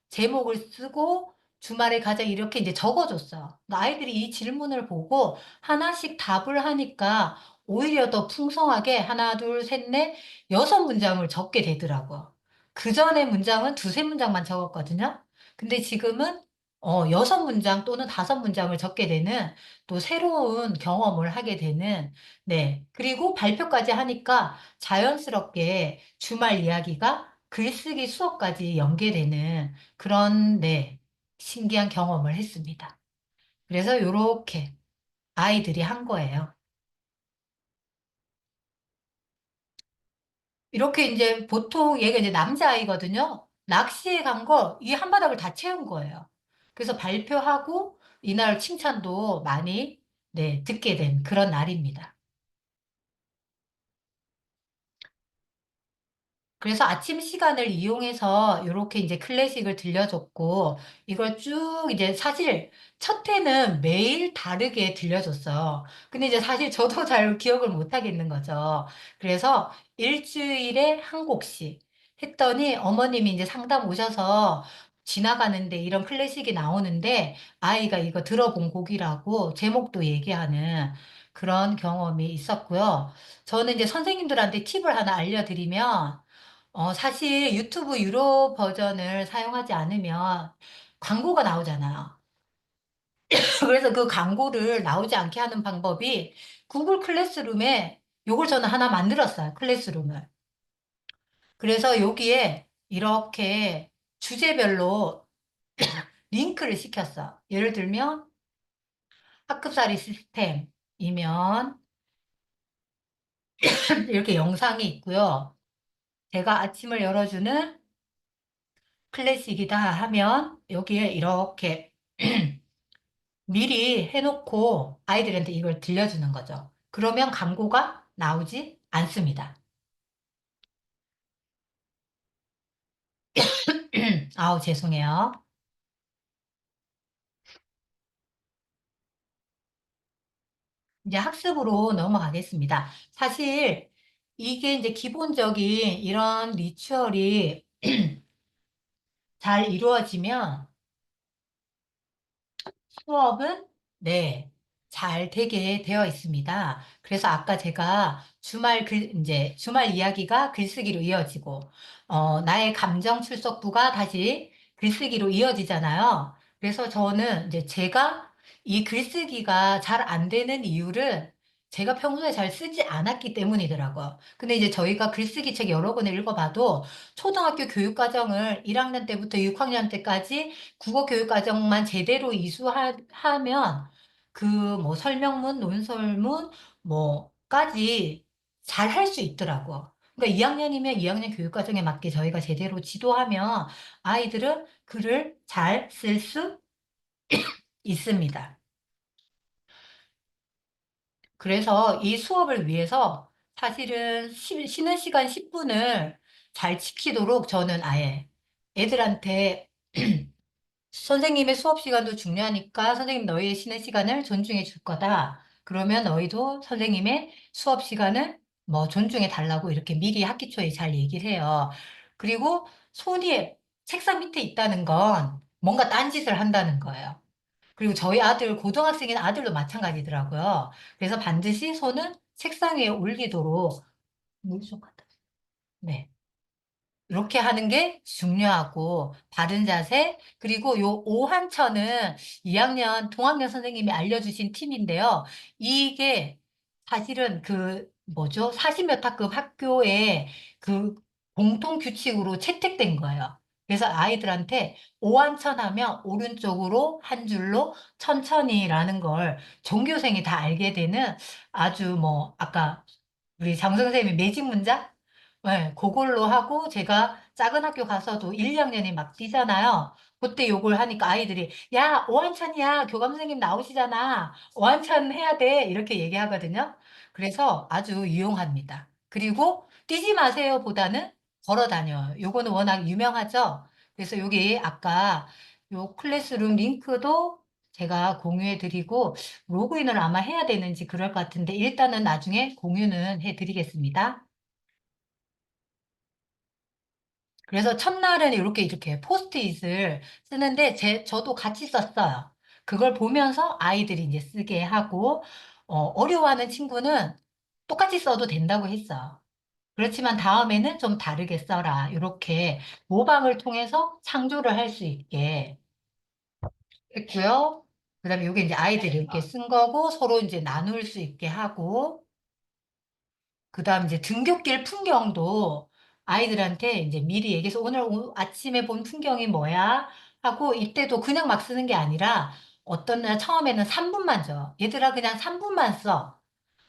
S1: 제목을 쓰고 주말에 가자 이렇게 이제 적어줬어요. 근데 아이들이 이 질문을 보고 하나씩 답을 하니까 오히려 더 풍성하게 하나, 둘, 셋, 넷, 6문장을 적게 되더라고요. 그 전에 문장은 두세 문장만 적었거든요. 근데 지금은 6문장 또는 5문장을 적게 되는 또 새로운 경험을 하게 되는 네. 그리고 발표까지 하니까 자연스럽게 주말 이야기가 글쓰기 수업까지 연계되는 그런 네. 신기한 경험을 했습니다. 그래서 요렇게 아이들이 한 거예요. 이렇게 이제 보통 얘가 이제 남자아이거든요. 낚시에 간 거 이 한바닥을 다 채운 거예요. 그래서 발표하고 이날 칭찬도 많이 네, 듣게 된 그런 날입니다. 그래서 아침 시간을 이용해서 이렇게 이제 클래식을 들려줬고, 이걸 쭉 이제 사실 첫 해는 매일 다르게 들려줬어요. 근데 이제 사실 저도 잘 기억을 못 하겠는 거죠. 그래서 일주일에 한 곡씩 했더니 어머님이 이제 상담 오셔서 지나가는데 이런 클래식이 나오는데 아이가 이거 들어본 곡이라고 제목도 얘기하는 그런 경험이 있었고요. 저는 이제 선생님들한테 팁을 하나 알려드리면 사실 유튜브 유료 버전을 사용하지 않으면 광고가 나오잖아요. 그래서 그 광고를 나오지 않게 하는 방법이 구글 클래스룸에 요걸 저는 하나 만들었어요. 클래스룸을. 그래서 여기에 이렇게 주제별로 링크를 시켰어. 예를 들면 학급살이 시스템이면 이렇게 영상이 있고요. 제가 아침을 열어주는 클래식이다 하면 여기에 이렇게 미리 해놓고 아이들한테 이걸 들려주는 거죠. 그러면 광고가 나오지 않습니다. 아우, 죄송해요. 이제 학습으로 넘어가겠습니다. 사실 이게 이제 기본적인 이런 리추얼이 잘 이루어지면 수업은 네, 잘 되게 되어 있습니다. 그래서 아까 제가 이제 주말 이야기가 글쓰기로 이어지고, 나의 감정 출석부가 다시 글쓰기로 이어지잖아요. 그래서 저는 이제 제가 이 글쓰기가 잘 안 되는 이유를 제가 평소에 잘 쓰지 않았기 때문이더라고요. 근데 이제 저희가 글쓰기 책 여러 권을 읽어봐도 초등학교 교육과정을 1학년 때부터 6학년 때까지 국어 교육 과정만 제대로 이수하면 그 뭐 설명문, 논설문 뭐까지 잘 할 수 있더라고. 그러니까 2학년이면 2학년 교육 과정에 맞게 저희가 제대로 지도하면 아이들은 글을 잘 쓸 수 있습니다. 그래서 이 수업을 위해서 사실은 쉬는 시간 10분을 잘 지키도록 저는 아예 애들한테 선생님의 수업 시간도 중요하니까 선생님 너희의 쉬는 시간을 존중해 줄 거다. 그러면 너희도 선생님의 수업 시간을 뭐 존중해 달라고 이렇게 미리 학기 초에 잘 얘기를 해요. 그리고 손이 책상 밑에 있다는 건 뭔가 딴짓을 한다는 거예요. 그리고 저희 아들, 고등학생인 아들도 마찬가지더라고요. 그래서 반드시 손은 책상 위에 올리도록 물좀 갖다 주세요. 네. 이렇게 하는 게 중요하고 바른 자세 그리고 요 오한천은 2학년 동학년 선생님이 알려주신 팁인데요. 이게 사실은 그 뭐죠? 40몇 학급 학교에 그 공통 규칙으로 채택된 거예요. 그래서 아이들한테 오한천 하면 오른쪽으로 한 줄로 천천히라는 걸 전교생이 다 알게 되는 아주 뭐 아까 우리 장 선생님이 매직 문장? 네, 그걸로 하고 제가 작은 학교 가서도 1, 2학년이 막 뛰잖아요. 그때 요걸 하니까 아이들이 야, 오한찬이야. 교감 선생님 나오시잖아. 오한찬 해야 돼. 이렇게 얘기하거든요. 그래서 아주 유용합니다. 그리고 뛰지 마세요 보다는 걸어 다녀요. 요거는 워낙 유명하죠. 그래서 여기 아까 요 클래스룸 링크도 제가 공유해 드리고 로그인을 아마 해야 되는지 그럴 것 같은데 일단은 나중에 공유는 해 드리겠습니다. 그래서 첫날은 이렇게 포스트잇을 쓰는데 저도 같이 썼어요. 그걸 보면서 아이들이 이제 쓰게 하고, 어려워하는 친구는 똑같이 써도 된다고 했어요. 그렇지만 다음에는 좀 다르게 써라. 이렇게 모방을 통해서 창조를 할 수 있게 했고요. 그다음에 이게 이제 아이들이 이렇게 쓴 거고 서로 이제 나눌 수 있게 하고, 그다음 이제 등굣길 풍경도 아이들한테 이제 미리 얘기해서 오늘 아침에 본 풍경이 뭐야? 하고 이때도 그냥 막 쓰는 게 아니라 어떤 날 처음에는 3분만 줘. 얘들아 그냥 3분만 써.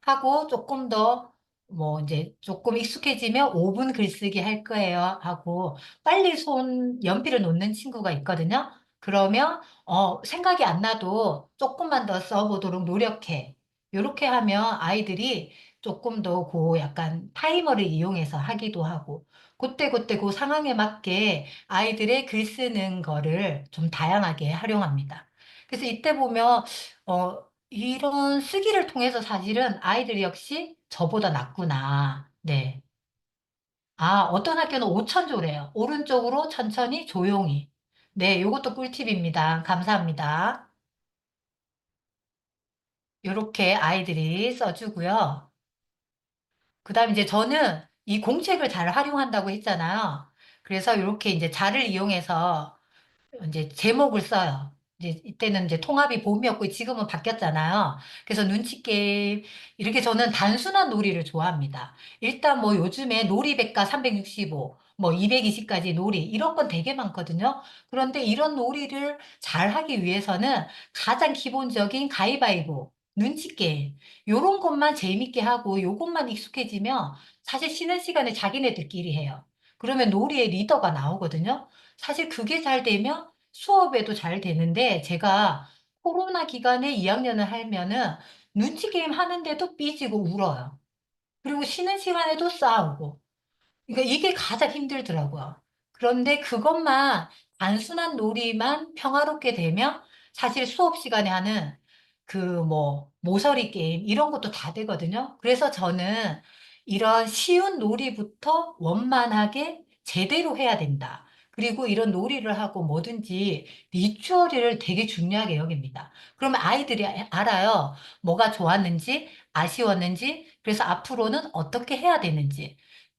S1: 하고 조금 더 뭐 이제 조금 익숙해지면 5분 글쓰기 할 거예요. 하고 빨리 연필을 놓는 친구가 있거든요. 그러면 생각이 안 나도 조금만 더 써보도록 노력해. 이렇게 하면 아이들이 조금 더 그 약간 타이머를 이용해서 하기도 하고, 그때 그 상황에 맞게 아이들의 글 쓰는 거를 좀 다양하게 활용합니다. 그래서 이때 보면, 이런 쓰기를 통해서 사실은 아이들 역시 저보다 낫구나. 네. 아, 어떤 학교는 5천조래요. 오른쪽으로 천천히 조용히. 네, 요것도 꿀팁입니다. 감사합니다. 요렇게 아이들이 써주고요. 그 다음에 이제 저는 이 공책을 잘 활용한다고 했잖아요. 그래서 이렇게 이제 자를 이용해서 이제 제목을 써요. 이제 이때는 이제 통합이 봄이었고 지금은 바뀌었잖아요. 그래서 눈치 게임 이렇게 저는 단순한 놀이를 좋아합니다. 일단 뭐 요즘에 놀이백과 365, 뭐 220까지 놀이 이런 건 되게 많거든요. 그런데 이런 놀이를 잘 하기 위해서는 가장 기본적인 가위바위보, 눈치 게임 요런 것만 재밌게 하고 요것만 익숙해지면 사실 쉬는 시간에 자기네들끼리 해요. 그러면 놀이의 리더가 나오거든요. 사실 그게 잘 되면 수업에도 잘 되는데 제가 코로나 기간에 2학년을 하면은 눈치 게임 하는데도 삐지고 울어요. 그리고 쉬는 시간에도 싸우고. 그러니까 이게 가장 힘들더라고요. 그런데 그것만 단순한 놀이만 평화롭게 되면 사실 수업 시간에 하는 그 뭐 모서리 게임 이런 것도 다 되거든요. 그래서 저는 이런 쉬운 놀이부터 원만하게 제대로 해야 된다. 그리고 이런 놀이를 하고 뭐든지 리추얼을 되게 중요하게 여깁니다. 그러면 아이들이 알아요. 뭐가 좋았는지, 아쉬웠는지, 그래서 앞으로는 어떻게 해야 되는지.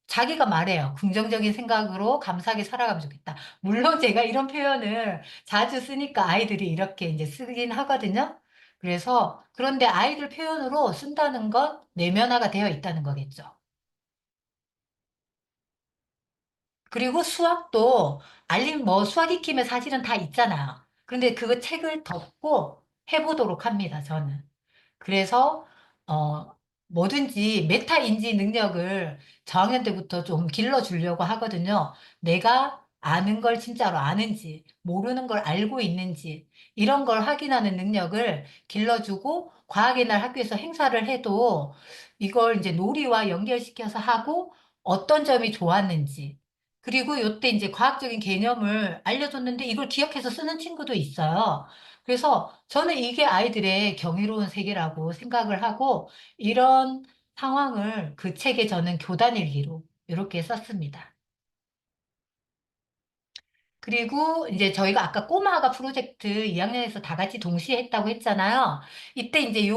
S1: 자기가 말해요. 긍정적인 생각으로 감사하게 살아가면 좋겠다. 물론 제가 이런 표현을 자주 쓰니까 아이들이 이렇게 이제 쓰긴 하거든요. 그래서, 그런데 아이들 표현으로 쓴다는 건 내면화가 되어 있다는 거겠죠. 그리고 수학도 알림 뭐 수학 익히면 사실은 다 있잖아요. 그런데 그 책을 덮고 해보도록 합니다, 저는. 그래서 뭐든지 메타 인지 능력을 저학년 때부터 좀 길러주려고 하거든요. 내가 아는 걸 진짜로 아는지, 모르는 걸 알고 있는지, 이런 걸 확인하는 능력을 길러주고, 과학의 날 학교에서 행사를 해도 이걸 이제 놀이와 연결시켜서 하고, 어떤 점이 좋았는지, 그리고 요때 이제 과학적인 개념을 알려줬는데 이걸 기억해서 쓰는 친구도 있어요. 그래서 저는 이게 아이들의 경이로운 세계라고 생각을 하고 이런 상황을 그 책에 저는 교단일기로 이렇게 썼습니다. 그리고 이제 저희가 아까 꼬마가 프로젝트 2학년에서 다 같이 동시에 했다고 했잖아요. 이때 이제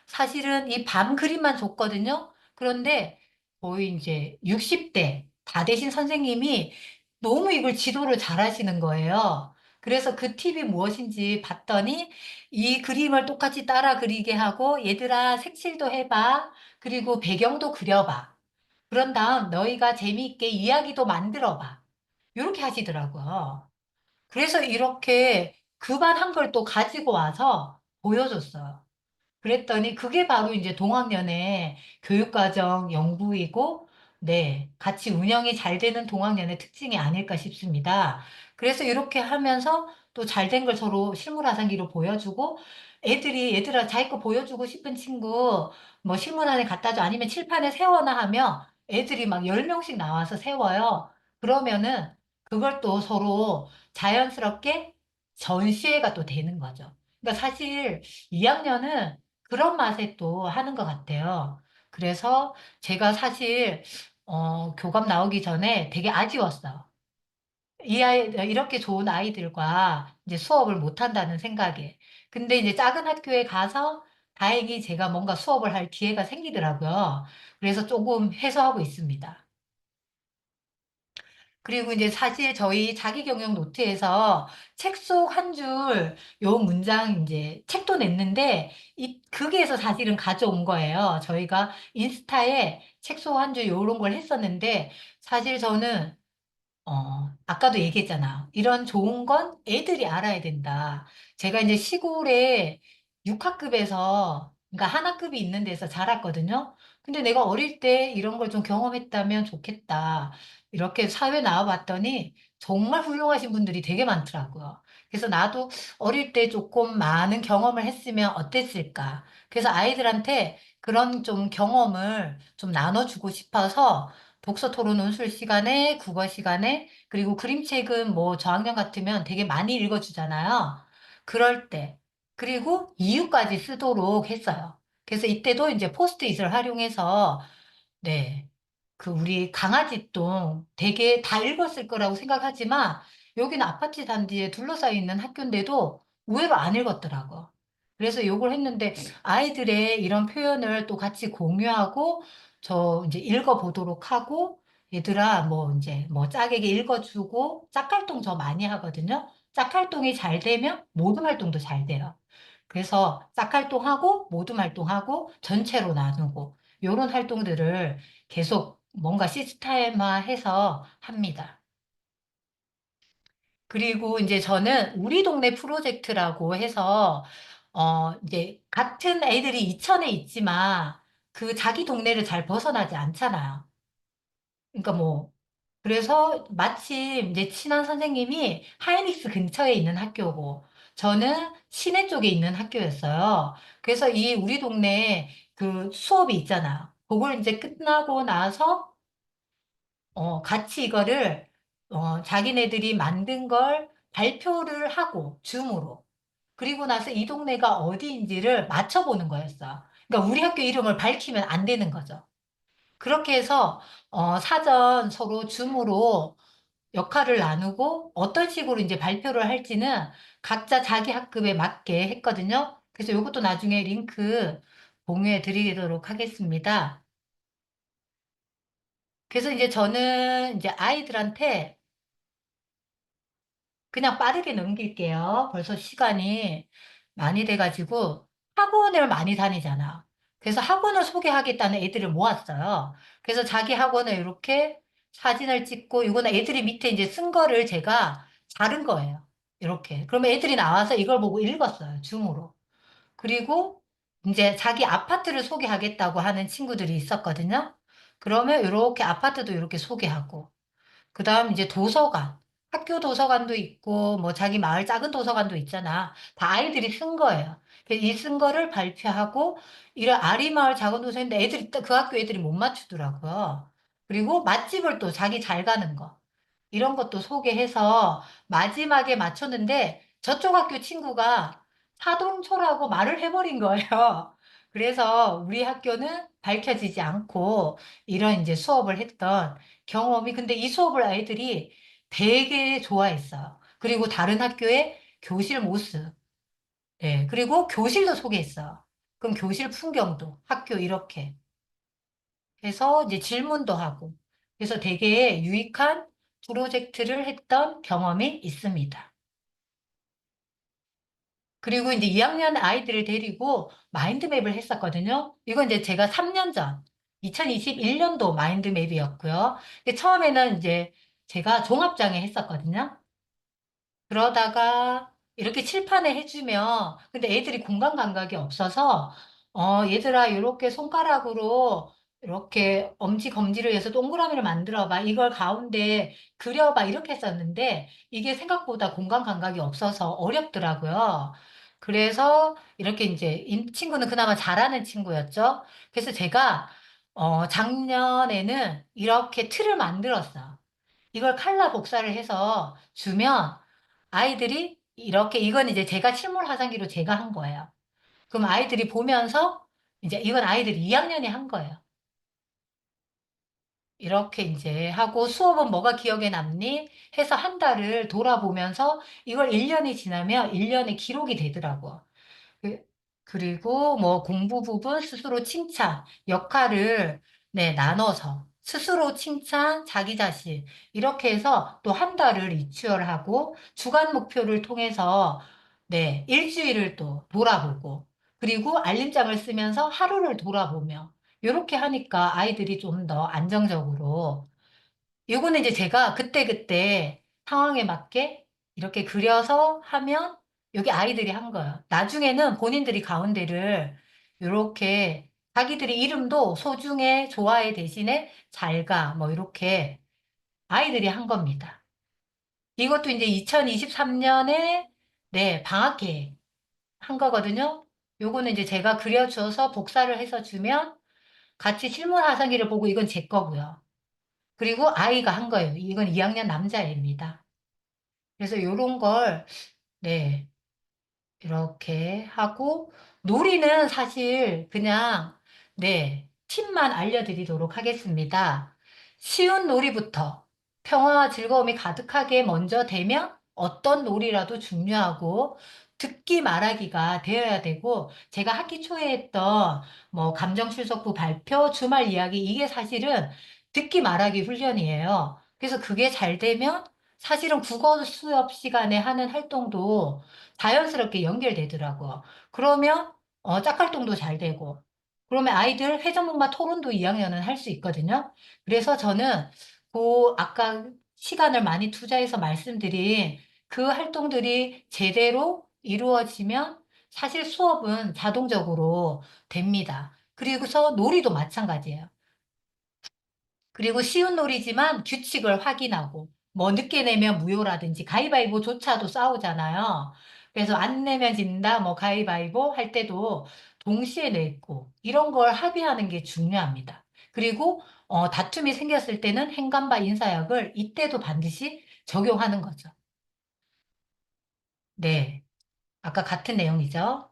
S1: 사실은 이 밤 그림만 줬거든요. 그런데 거의 이제 60대 다 되신 선생님이 너무 이걸 지도를 잘 하시는 거예요. 그래서 그 팁이 무엇인지 봤더니 이 그림을 똑같이 따라 그리게 하고 얘들아 색칠도 해봐. 그리고 배경도 그려봐. 그런 다음 너희가 재미있게 이야기도 만들어봐. 이렇게 하시더라고요. 그래서 이렇게 급한 걸 또 가지고 와서 보여줬어요. 그랬더니 그게 바로 이제 동학년의 교육과정 연구이고, 네, 같이 운영이 잘 되는 동학년의 특징이 아닐까 싶습니다. 그래서 이렇게 하면서 또 잘 된 걸 서로 실물화상기로 보여주고, 얘들아, 자기 거 보여주고 싶은 친구, 뭐 실물안에 갖다 줘. 아니면 칠판에 세워놔 하면 애들이 막 10명씩 나와서 세워요. 그러면은 그걸 또 서로 자연스럽게 전시회가 또 되는 거죠. 그러니까 사실 2학년은 그런 맛에 또 하는 것 같아요. 그래서 제가 사실, 교감 나오기 전에 되게 아쉬웠어요. 이렇게 좋은 아이들과 이제 수업을 못 한다는 생각에. 근데 이제 작은 학교에 가서 다행히 제가 뭔가 수업을 할 기회가 생기더라고요. 그래서 조금 해소하고 있습니다. 그리고 이제 사실 저희 자기 경영 노트에서 책 속 한 줄, 요 문장 이제 책도 냈는데, 거기에서 사실은 가져온 거예요. 저희가 인스타에 책 속 한 줄 요런 걸 했었는데, 사실 저는 아까도 얘기했잖아. 이런 좋은 건 애들이 알아야 된다. 제가 이제 시골에 6학급에서, 그러니까 하나급이 있는 데서 자랐거든요. 근데 내가 어릴 때 이런 걸 좀 경험했다면 좋겠다. 이렇게 사회 나와봤더니 정말 훌륭하신 분들이 되게 많더라고요. 그래서 나도 어릴 때 조금 많은 경험을 했으면 어땠을까. 그래서 아이들한테 그런 좀 경험을 좀 나눠주고 싶어서 독서 토론 논술 시간에, 국어 시간에, 그리고 그림책은 뭐 저학년 같으면 되게 많이 읽어주잖아요. 그럴 때. 그리고 이유까지 쓰도록 했어요. 그래서 이때도 이제 포스트잇을 활용해서, 네. 그 우리 강아지똥 되게 다 읽었을 거라고 생각하지만 여기는 아파트 단지에 둘러싸여 있는 학교인데도 의외로 안 읽었더라고. 그래서 요걸 했는데 아이들의 이런 표현을 또 같이 공유하고 저 이제 읽어보도록 하고 얘들아 뭐 이제 뭐 짝에게 읽어주고 짝활동 저 많이 하거든요. 짝활동이 잘 되면 모둠 활동도 잘 돼요. 그래서 짝활동하고 모둠 활동하고 전체로 나누고 요런 활동들을 계속 뭔가 시스템화해서 합니다. 그리고 이제 저는 우리 동네 프로젝트라고 해서, 이제 같은 애들이 이천에 있지만 그 자기 동네를 잘 벗어나지 않잖아요. 그러니까 뭐, 그래서 마침 이제 친한 선생님이 하이닉스 근처에 있는 학교고, 저는 시내 쪽에 있는 학교였어요. 그래서 이 우리 동네 그 수업이 있잖아요. 그걸 이제 끝나고 나서 같이 이거를, 자기네들이 만든 걸 발표를 하고, 줌으로. 그리고 나서 이 동네가 어디인지를 맞춰보는 거였어. 그러니까 우리 학교 이름을 밝히면 안 되는 거죠. 그렇게 해서, 사전 서로 줌으로 역할을 나누고 어떤 식으로 이제 발표를 할지는 각자 자기 학급에 맞게 했거든요. 그래서 이것도 나중에 링크 공유해 드리도록 하겠습니다. 그래서 이제 저는 이제 아이들한테 그냥 빠르게 넘길게요. 벌써 시간이 많이 돼가지고 학원을 많이 다니잖아. 그래서 학원을 소개하겠다는 애들을 모았어요. 그래서 자기 학원을 이렇게 사진을 찍고 이거는 애들이 밑에 이제 쓴 거를 제가 자른 거예요. 이렇게. 그러면 애들이 나와서 이걸 보고 읽었어요. 줌으로. 그리고 이제 자기 아파트를 소개하겠다고 하는 친구들이 있었거든요. 그러면 이렇게 아파트도 이렇게 소개하고 그 다음 이제 도서관. 학교 도서관도 있고, 뭐 자기 마을 작은 도서관도 있잖아. 다 아이들이 쓴 거예요. 이 쓴 거를 발표하고, 이런 아리마을 작은 도서관인데 애들이, 그 학교 애들이 못 맞추더라고요. 그리고 맛집을 또 자기 잘 가는 거. 이런 것도 소개해서 마지막에 맞췄는데 저쪽 학교 친구가 사동초라고 말을 해버린 거예요. 그래서 우리 학교는 밝혀지지 않고 이런 이제 수업을 했던 경험이 근데 이 수업을 아이들이 되게 좋아했어요. 그리고 다른 학교의 교실 모습, 예, 그리고 교실도 소개했어요. 그럼 교실 풍경도 학교 이렇게 해서 이제 질문도 하고 그래서 되게 유익한 프로젝트를 했던 경험이 있습니다. 그리고 이제 2학년 아이들을 데리고 마인드맵을 했었거든요. 이건 이제 제가 3년 전, 2021년도 마인드맵이었고요. 근데 처음에는 이제 제가 종합장애 했었거든요. 그러다가 이렇게 칠판에 해주면, 근데 애들이 공간 감각이 없어서, 얘들아, 이렇게 손가락으로 이렇게 엄지, 검지를 해서 동그라미를 만들어봐. 이걸 가운데 그려봐. 이렇게 했었는데, 이게 생각보다 공간 감각이 없어서 어렵더라고요. 그래서 이렇게 이제, 이 친구는 그나마 잘하는 친구였죠. 그래서 제가, 작년에는 이렇게 틀을 만들었어. 이걸 칼라 복사를 해서 주면 아이들이 이렇게 이건 이제 제가 실물 화상기로 제가 한 거예요. 그럼 아이들이 보면서 이제 이건 아이들이 2학년이 한 거예요. 이렇게 이제 하고 수업은 뭐가 기억에 남니? 해서 한 달을 돌아보면서 이걸 1년이 지나면 1년의 기록이 되더라고. 그- 그리고 뭐 공부 부분 스스로 칭찬, 역할을 네, 나눠서 스스로 칭찬, 자기 자신 이렇게 해서 또 한 달을 리추얼하고 주간 목표를 통해서 네, 일주일을 또 돌아보고 그리고 알림장을 쓰면서 하루를 돌아보며 이렇게 하니까 아이들이 좀 더 안정적으로 요거는 이제 제가 그때그때 상황에 맞게 이렇게 그려서 하면 여기 아이들이 한 거예요. 나중에는 본인들이 가운데를 이렇게 자기들이 이름도 소중해, 좋아해 대신에 잘 가, 뭐 이렇게 아이들이 한 겁니다. 이것도 이제 2023년에 네, 방학 계획 한 거거든요. 요거는 이제 제가 그려줘서 복사를 해서 주면 같이 실물 화상기를 보고 이건 제 거고요. 그리고 아이가 한 거예요. 이건 2학년 남자애입니다. 그래서 요런 걸, 네, 이렇게 하고, 놀이는 사실 그냥, 네, 팁만 알려드리도록 하겠습니다. 쉬운 놀이부터 평화와 즐거움이 가득하게 먼저 되면 어떤 놀이라도 중요하고, 듣기 말하기가 되어야 되고, 제가 학기 초에 했던 감정출석부 발표, 주말 이야기, 이게 사실은 듣기 말하기 훈련이에요. 그래서 그게 잘 되면 사실은 국어 수업 시간에 하는 활동도 자연스럽게 연결되더라고. 그러면 짝활동도 잘 되고 그러면 아이들 회전목마 토론도 2학년은 할 수 있거든요. 그래서 저는 아까 시간을 많이 투자해서 말씀드린 그 활동들이 제대로 이루어지면 사실 수업은 자동적으로 됩니다. 그리고서 놀이도 마찬가지예요. 그리고 쉬운 놀이지만 규칙을 확인하고, 늦게 내면 무효라든지, 가위바위보조차도 싸우잖아요. 그래서 안 내면 진다, 가위바위보 할 때도 동시에 냈고, 이런 걸 합의하는 게 중요합니다. 그리고, 다툼이 생겼을 때는 행간바 인사약을 이때도 반드시 적용하는 거죠. 네. 아까 같은 내용이죠.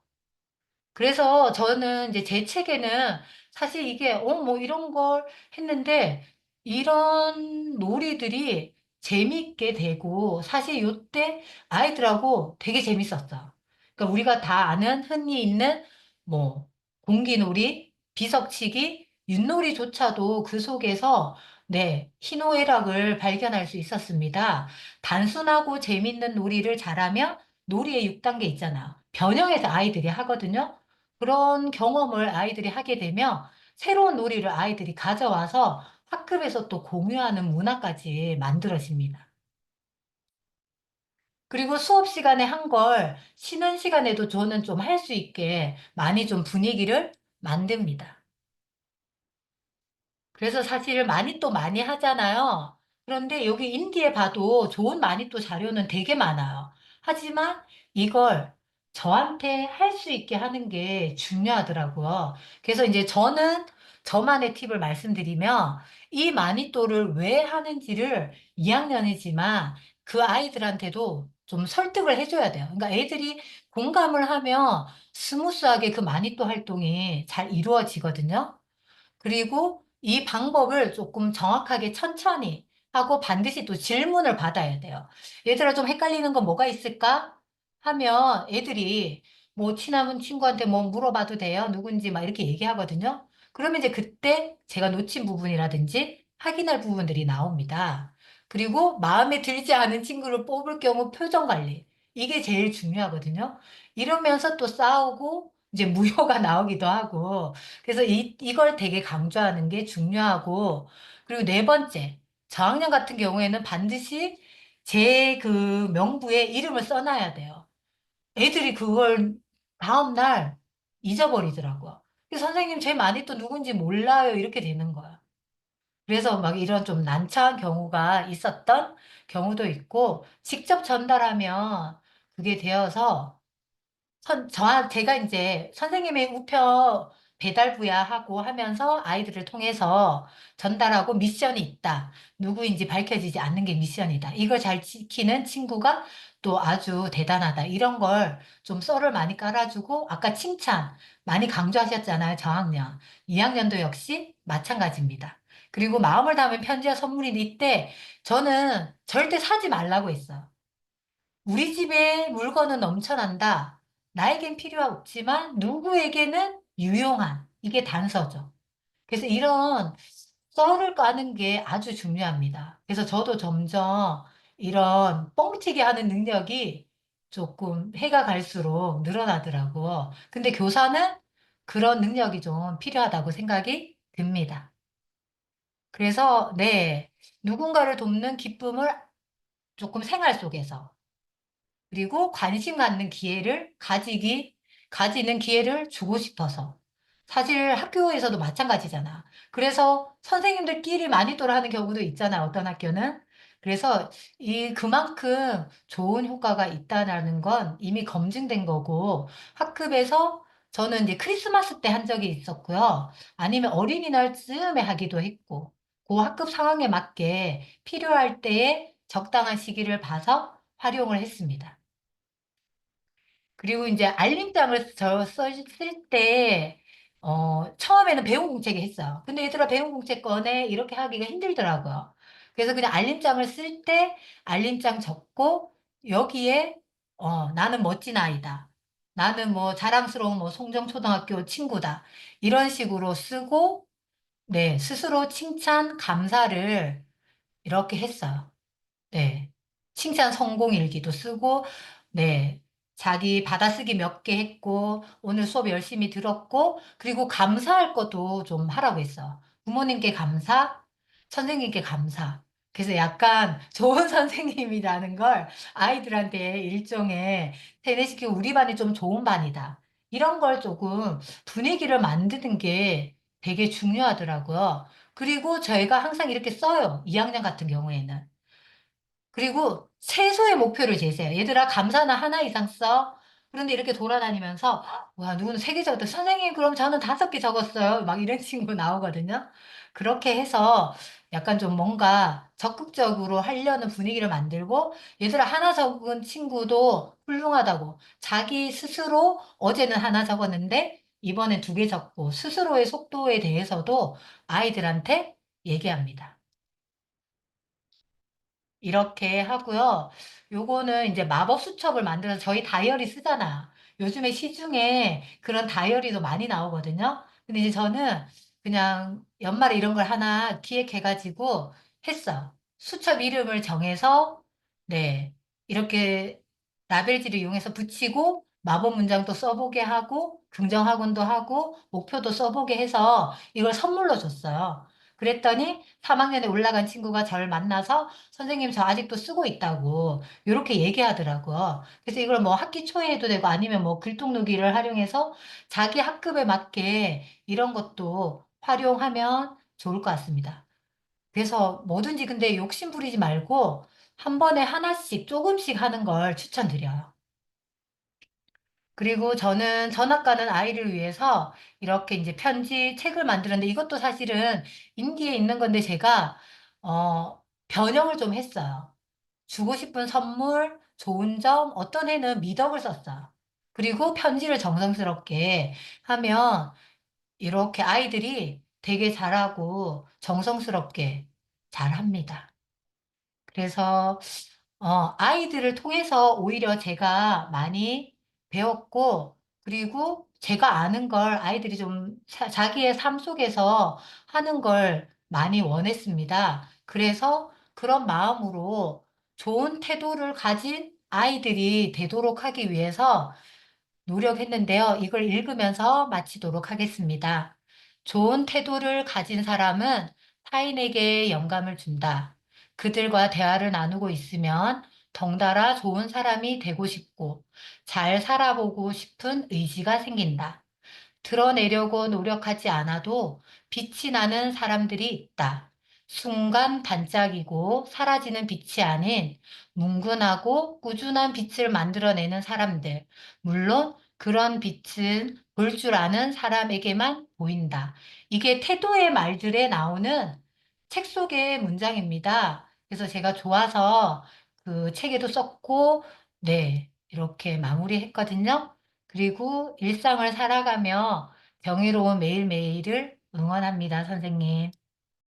S1: 그래서 저는 이제 제 책에는 사실 이게, 이런 걸 했는데, 이런 놀이들이 재밌게 되고, 사실 요때 아이들하고 되게 재밌었어. 그러니까 우리가 다 아는 흔히 있는, 뭐, 공기놀이, 비석치기, 윷놀이조차도 그 속에서, 네, 희노애락을 발견할 수 있었습니다. 단순하고 재밌는 놀이를 잘하면 놀이의 6단계 있잖아. 변형해서 아이들이 하거든요. 그런 경험을 아이들이 하게 되면 새로운 놀이를 아이들이 가져와서 학급에서 또 공유하는 문화까지 만들어집니다. 그리고 수업 시간에 한 걸 쉬는 시간에도 저는 좀 할 수 있게 많이 좀 분위기를 만듭니다. 그래서 사실 마니또 많이 하잖아요. 그런데 여기 인디에 봐도 좋은 마니또 자료는 되게 많아요. 하지만 이걸 저한테 할 수 있게 하는 게 중요하더라고요. 그래서 이제 저는 저만의 팁을 말씀드리면 이 마니또를 왜 하는지를 2학년이지만 그 아이들한테도 좀 설득을 해줘야 돼요. 그러니까 애들이 공감을 하면 스무스하게 그 마니또 활동이 잘 이루어지거든요. 그리고 이 방법을 조금 정확하게 천천히 하고 반드시 또 질문을 받아야 돼요. 얘들아 좀 헷갈리는 거 뭐가 있을까? 하면 애들이 뭐 친한 친구한테 뭐 물어봐도 돼요? 누군지 막 이렇게 얘기하거든요. 그러면 이제 그때 제가 놓친 부분이라든지 확인할 부분들이 나옵니다. 그리고 마음에 들지 않은 친구를 뽑을 경우 표정 관리. 이게 제일 중요하거든요. 이러면서 또 싸우고 이제 무효가 나오기도 하고 그래서 이걸 되게 강조하는 게 중요하고, 그리고 네 번째, 저학년 같은 경우에는 반드시 제 그 명부에 이름을 써놔야 돼요. 애들이 그걸 다음날 잊어버리더라고요. 선생님, 제 마니또 누군지 몰라요. 이렇게 되는 거야. 그래서 막 이런 좀 난처한 경우가 있었던 경우도 있고, 직접 전달하면 그게 되어서 제가 이제 선생님의 우표 배달부야 하고 하면서 아이들을 통해서 전달하고 미션이 있다. 누구인지 밝혀지지 않는 게 미션이다. 이걸 잘 지키는 친구가 또 아주 대단하다. 이런 걸 좀 썰을 많이 깔아주고 아까 칭찬 많이 강조하셨잖아요. 저학년. 2학년도 역시 마찬가지입니다. 그리고 마음을 담은 편지와 선물이 이때 저는 절대 사지 말라고 했어요. 우리 집에 물건은 넘쳐난다. 나에겐 필요 없지만 누구에게는 유용한. 이게 단서죠. 그래서 이런 썰을 까는 게 아주 중요합니다. 그래서 저도 점점 이런 뻥튀기 하는 능력이 조금 해가 갈수록 늘어나더라고. 근데 교사는 그런 능력이 좀 필요하다고 생각이 듭니다. 그래서, 네, 누군가를 돕는 기쁨을 조금 생활 속에서 그리고 관심 갖는 가지는 기회를 주고 싶어서. 사실 학교에서도 마찬가지잖아. 그래서 선생님들끼리 마니또를 하는 경우도 있잖아, 어떤 학교는. 그래서 그만큼 좋은 효과가 있다는 건 이미 검증된 거고, 학급에서 저는 이제 크리스마스 때 한 적이 있었고요. 아니면 어린이날쯤에 하기도 했고, 그 학급 상황에 맞게 필요할 때에 적당한 시기를 봐서 활용을 했습니다. 그리고 이제 알림장을 저 썼을 때, 처음에는 배운 공책에 했어요. 근데 얘들아 배운 공책 꺼내 이렇게 하기가 힘들더라고요. 그래서 그냥 알림장을 쓸 때 알림장 적고 여기에 나는 멋진 아이다. 나는 뭐 자랑스러운 뭐 송정초등학교 친구다. 이런 식으로 쓰고, 네, 스스로 칭찬, 감사를 이렇게 했어요. 네. 칭찬 성공 일기도 쓰고, 네. 자기 받아쓰기 몇 개 했고, 오늘 수업 열심히 들었고, 그리고 감사할 것도 좀 하라고 했어. 부모님께 감사, 선생님께 감사. 그래서 약간 좋은 선생님이라는 걸 아이들한테 일종의 세뇌시키고 우리 반이 좀 좋은 반이다. 이런 걸 조금 분위기를 만드는 게 되게 중요하더라고요. 그리고 저희가 항상 이렇게 써요. 2학년 같은 경우에는. 그리고 최소의 목표를 제시해요. 얘들아, 감사나 하나 이상 써. 그런데 이렇게 돌아다니면서, 와, 누구는 세 개 적었다. 선생님, 그럼 저는 5개 적었어요. 막 이런 친구 나오거든요. 그렇게 해서 약간 좀 뭔가 적극적으로 하려는 분위기를 만들고, 얘들아, 하나 적은 친구도 훌륭하다고. 자기 스스로 어제는 하나 적었는데, 이번에 2개 적고, 스스로의 속도에 대해서도 아이들한테 얘기합니다. 이렇게 하고요. 요거는 이제 마법 수첩을 만들어서 저희 다이어리 쓰잖아요. 요즘에 시중에 그런 다이어리도 많이 나오거든요. 근데 이제 저는 그냥 연말에 이런 걸 하나 기획해가지고 했어요. 수첩 이름을 정해서, 네, 이렇게 라벨지를 이용해서 붙이고 마법 문장도 써보게 하고 긍정학원도 하고 목표도 써보게 해서 이걸 선물로 줬어요. 그랬더니 3학년에 올라간 친구가 저를 만나서 선생님 저 아직도 쓰고 있다고 이렇게 얘기하더라고요. 그래서 이걸 뭐 학기 초에 해도 되고 아니면 뭐 글통누기를 활용해서 자기 학급에 맞게 이런 것도 활용하면 좋을 것 같습니다. 그래서 뭐든지 근데 욕심 부리지 말고 한 번에 하나씩 조금씩 하는 걸 추천드려요. 그리고 저는 전학 가는 아이를 위해서 이렇게 이제 편지, 책을 만들었는데 이것도 사실은 인기에 있는 건데 제가, 변형을 좀 했어요. 주고 싶은 선물, 좋은 점, 어떤 해는 미덕을 썼어요. 그리고 편지를 정성스럽게 하면 이렇게 아이들이 되게 잘하고 정성스럽게 잘합니다. 그래서 아이들을 통해서 오히려 제가 많이 배웠고, 그리고 제가 아는 걸 아이들이 좀 자기의 삶 속에서 하는 걸 많이 원했습니다. 그래서 그런 마음으로 좋은 태도를 가진 아이들이 되도록 하기 위해서 노력했는데요. 이걸 읽으면서 마치도록 하겠습니다. 좋은 태도를 가진 사람은 타인에게 영감을 준다. 그들과 대화를 나누고 있으면 덩달아 좋은 사람이 되고 싶고 잘 살아보고 싶은 의지가 생긴다. 드러내려고 노력하지 않아도 빛이 나는 사람들이 있다. 순간 반짝이고 사라지는 빛이 아닌 뭉근하고 꾸준한 빛을 만들어내는 사람들. 물론 그런 빛은 볼 줄 아는 사람에게만 보인다. 이게 태도의 말들에 나오는 책 속의 문장입니다. 그래서 제가 좋아서 그 책에도 썼고, 네, 이렇게 마무리했거든요. 그리고 일상을 살아가며 경이로운 매일매일을 응원합니다, 선생님.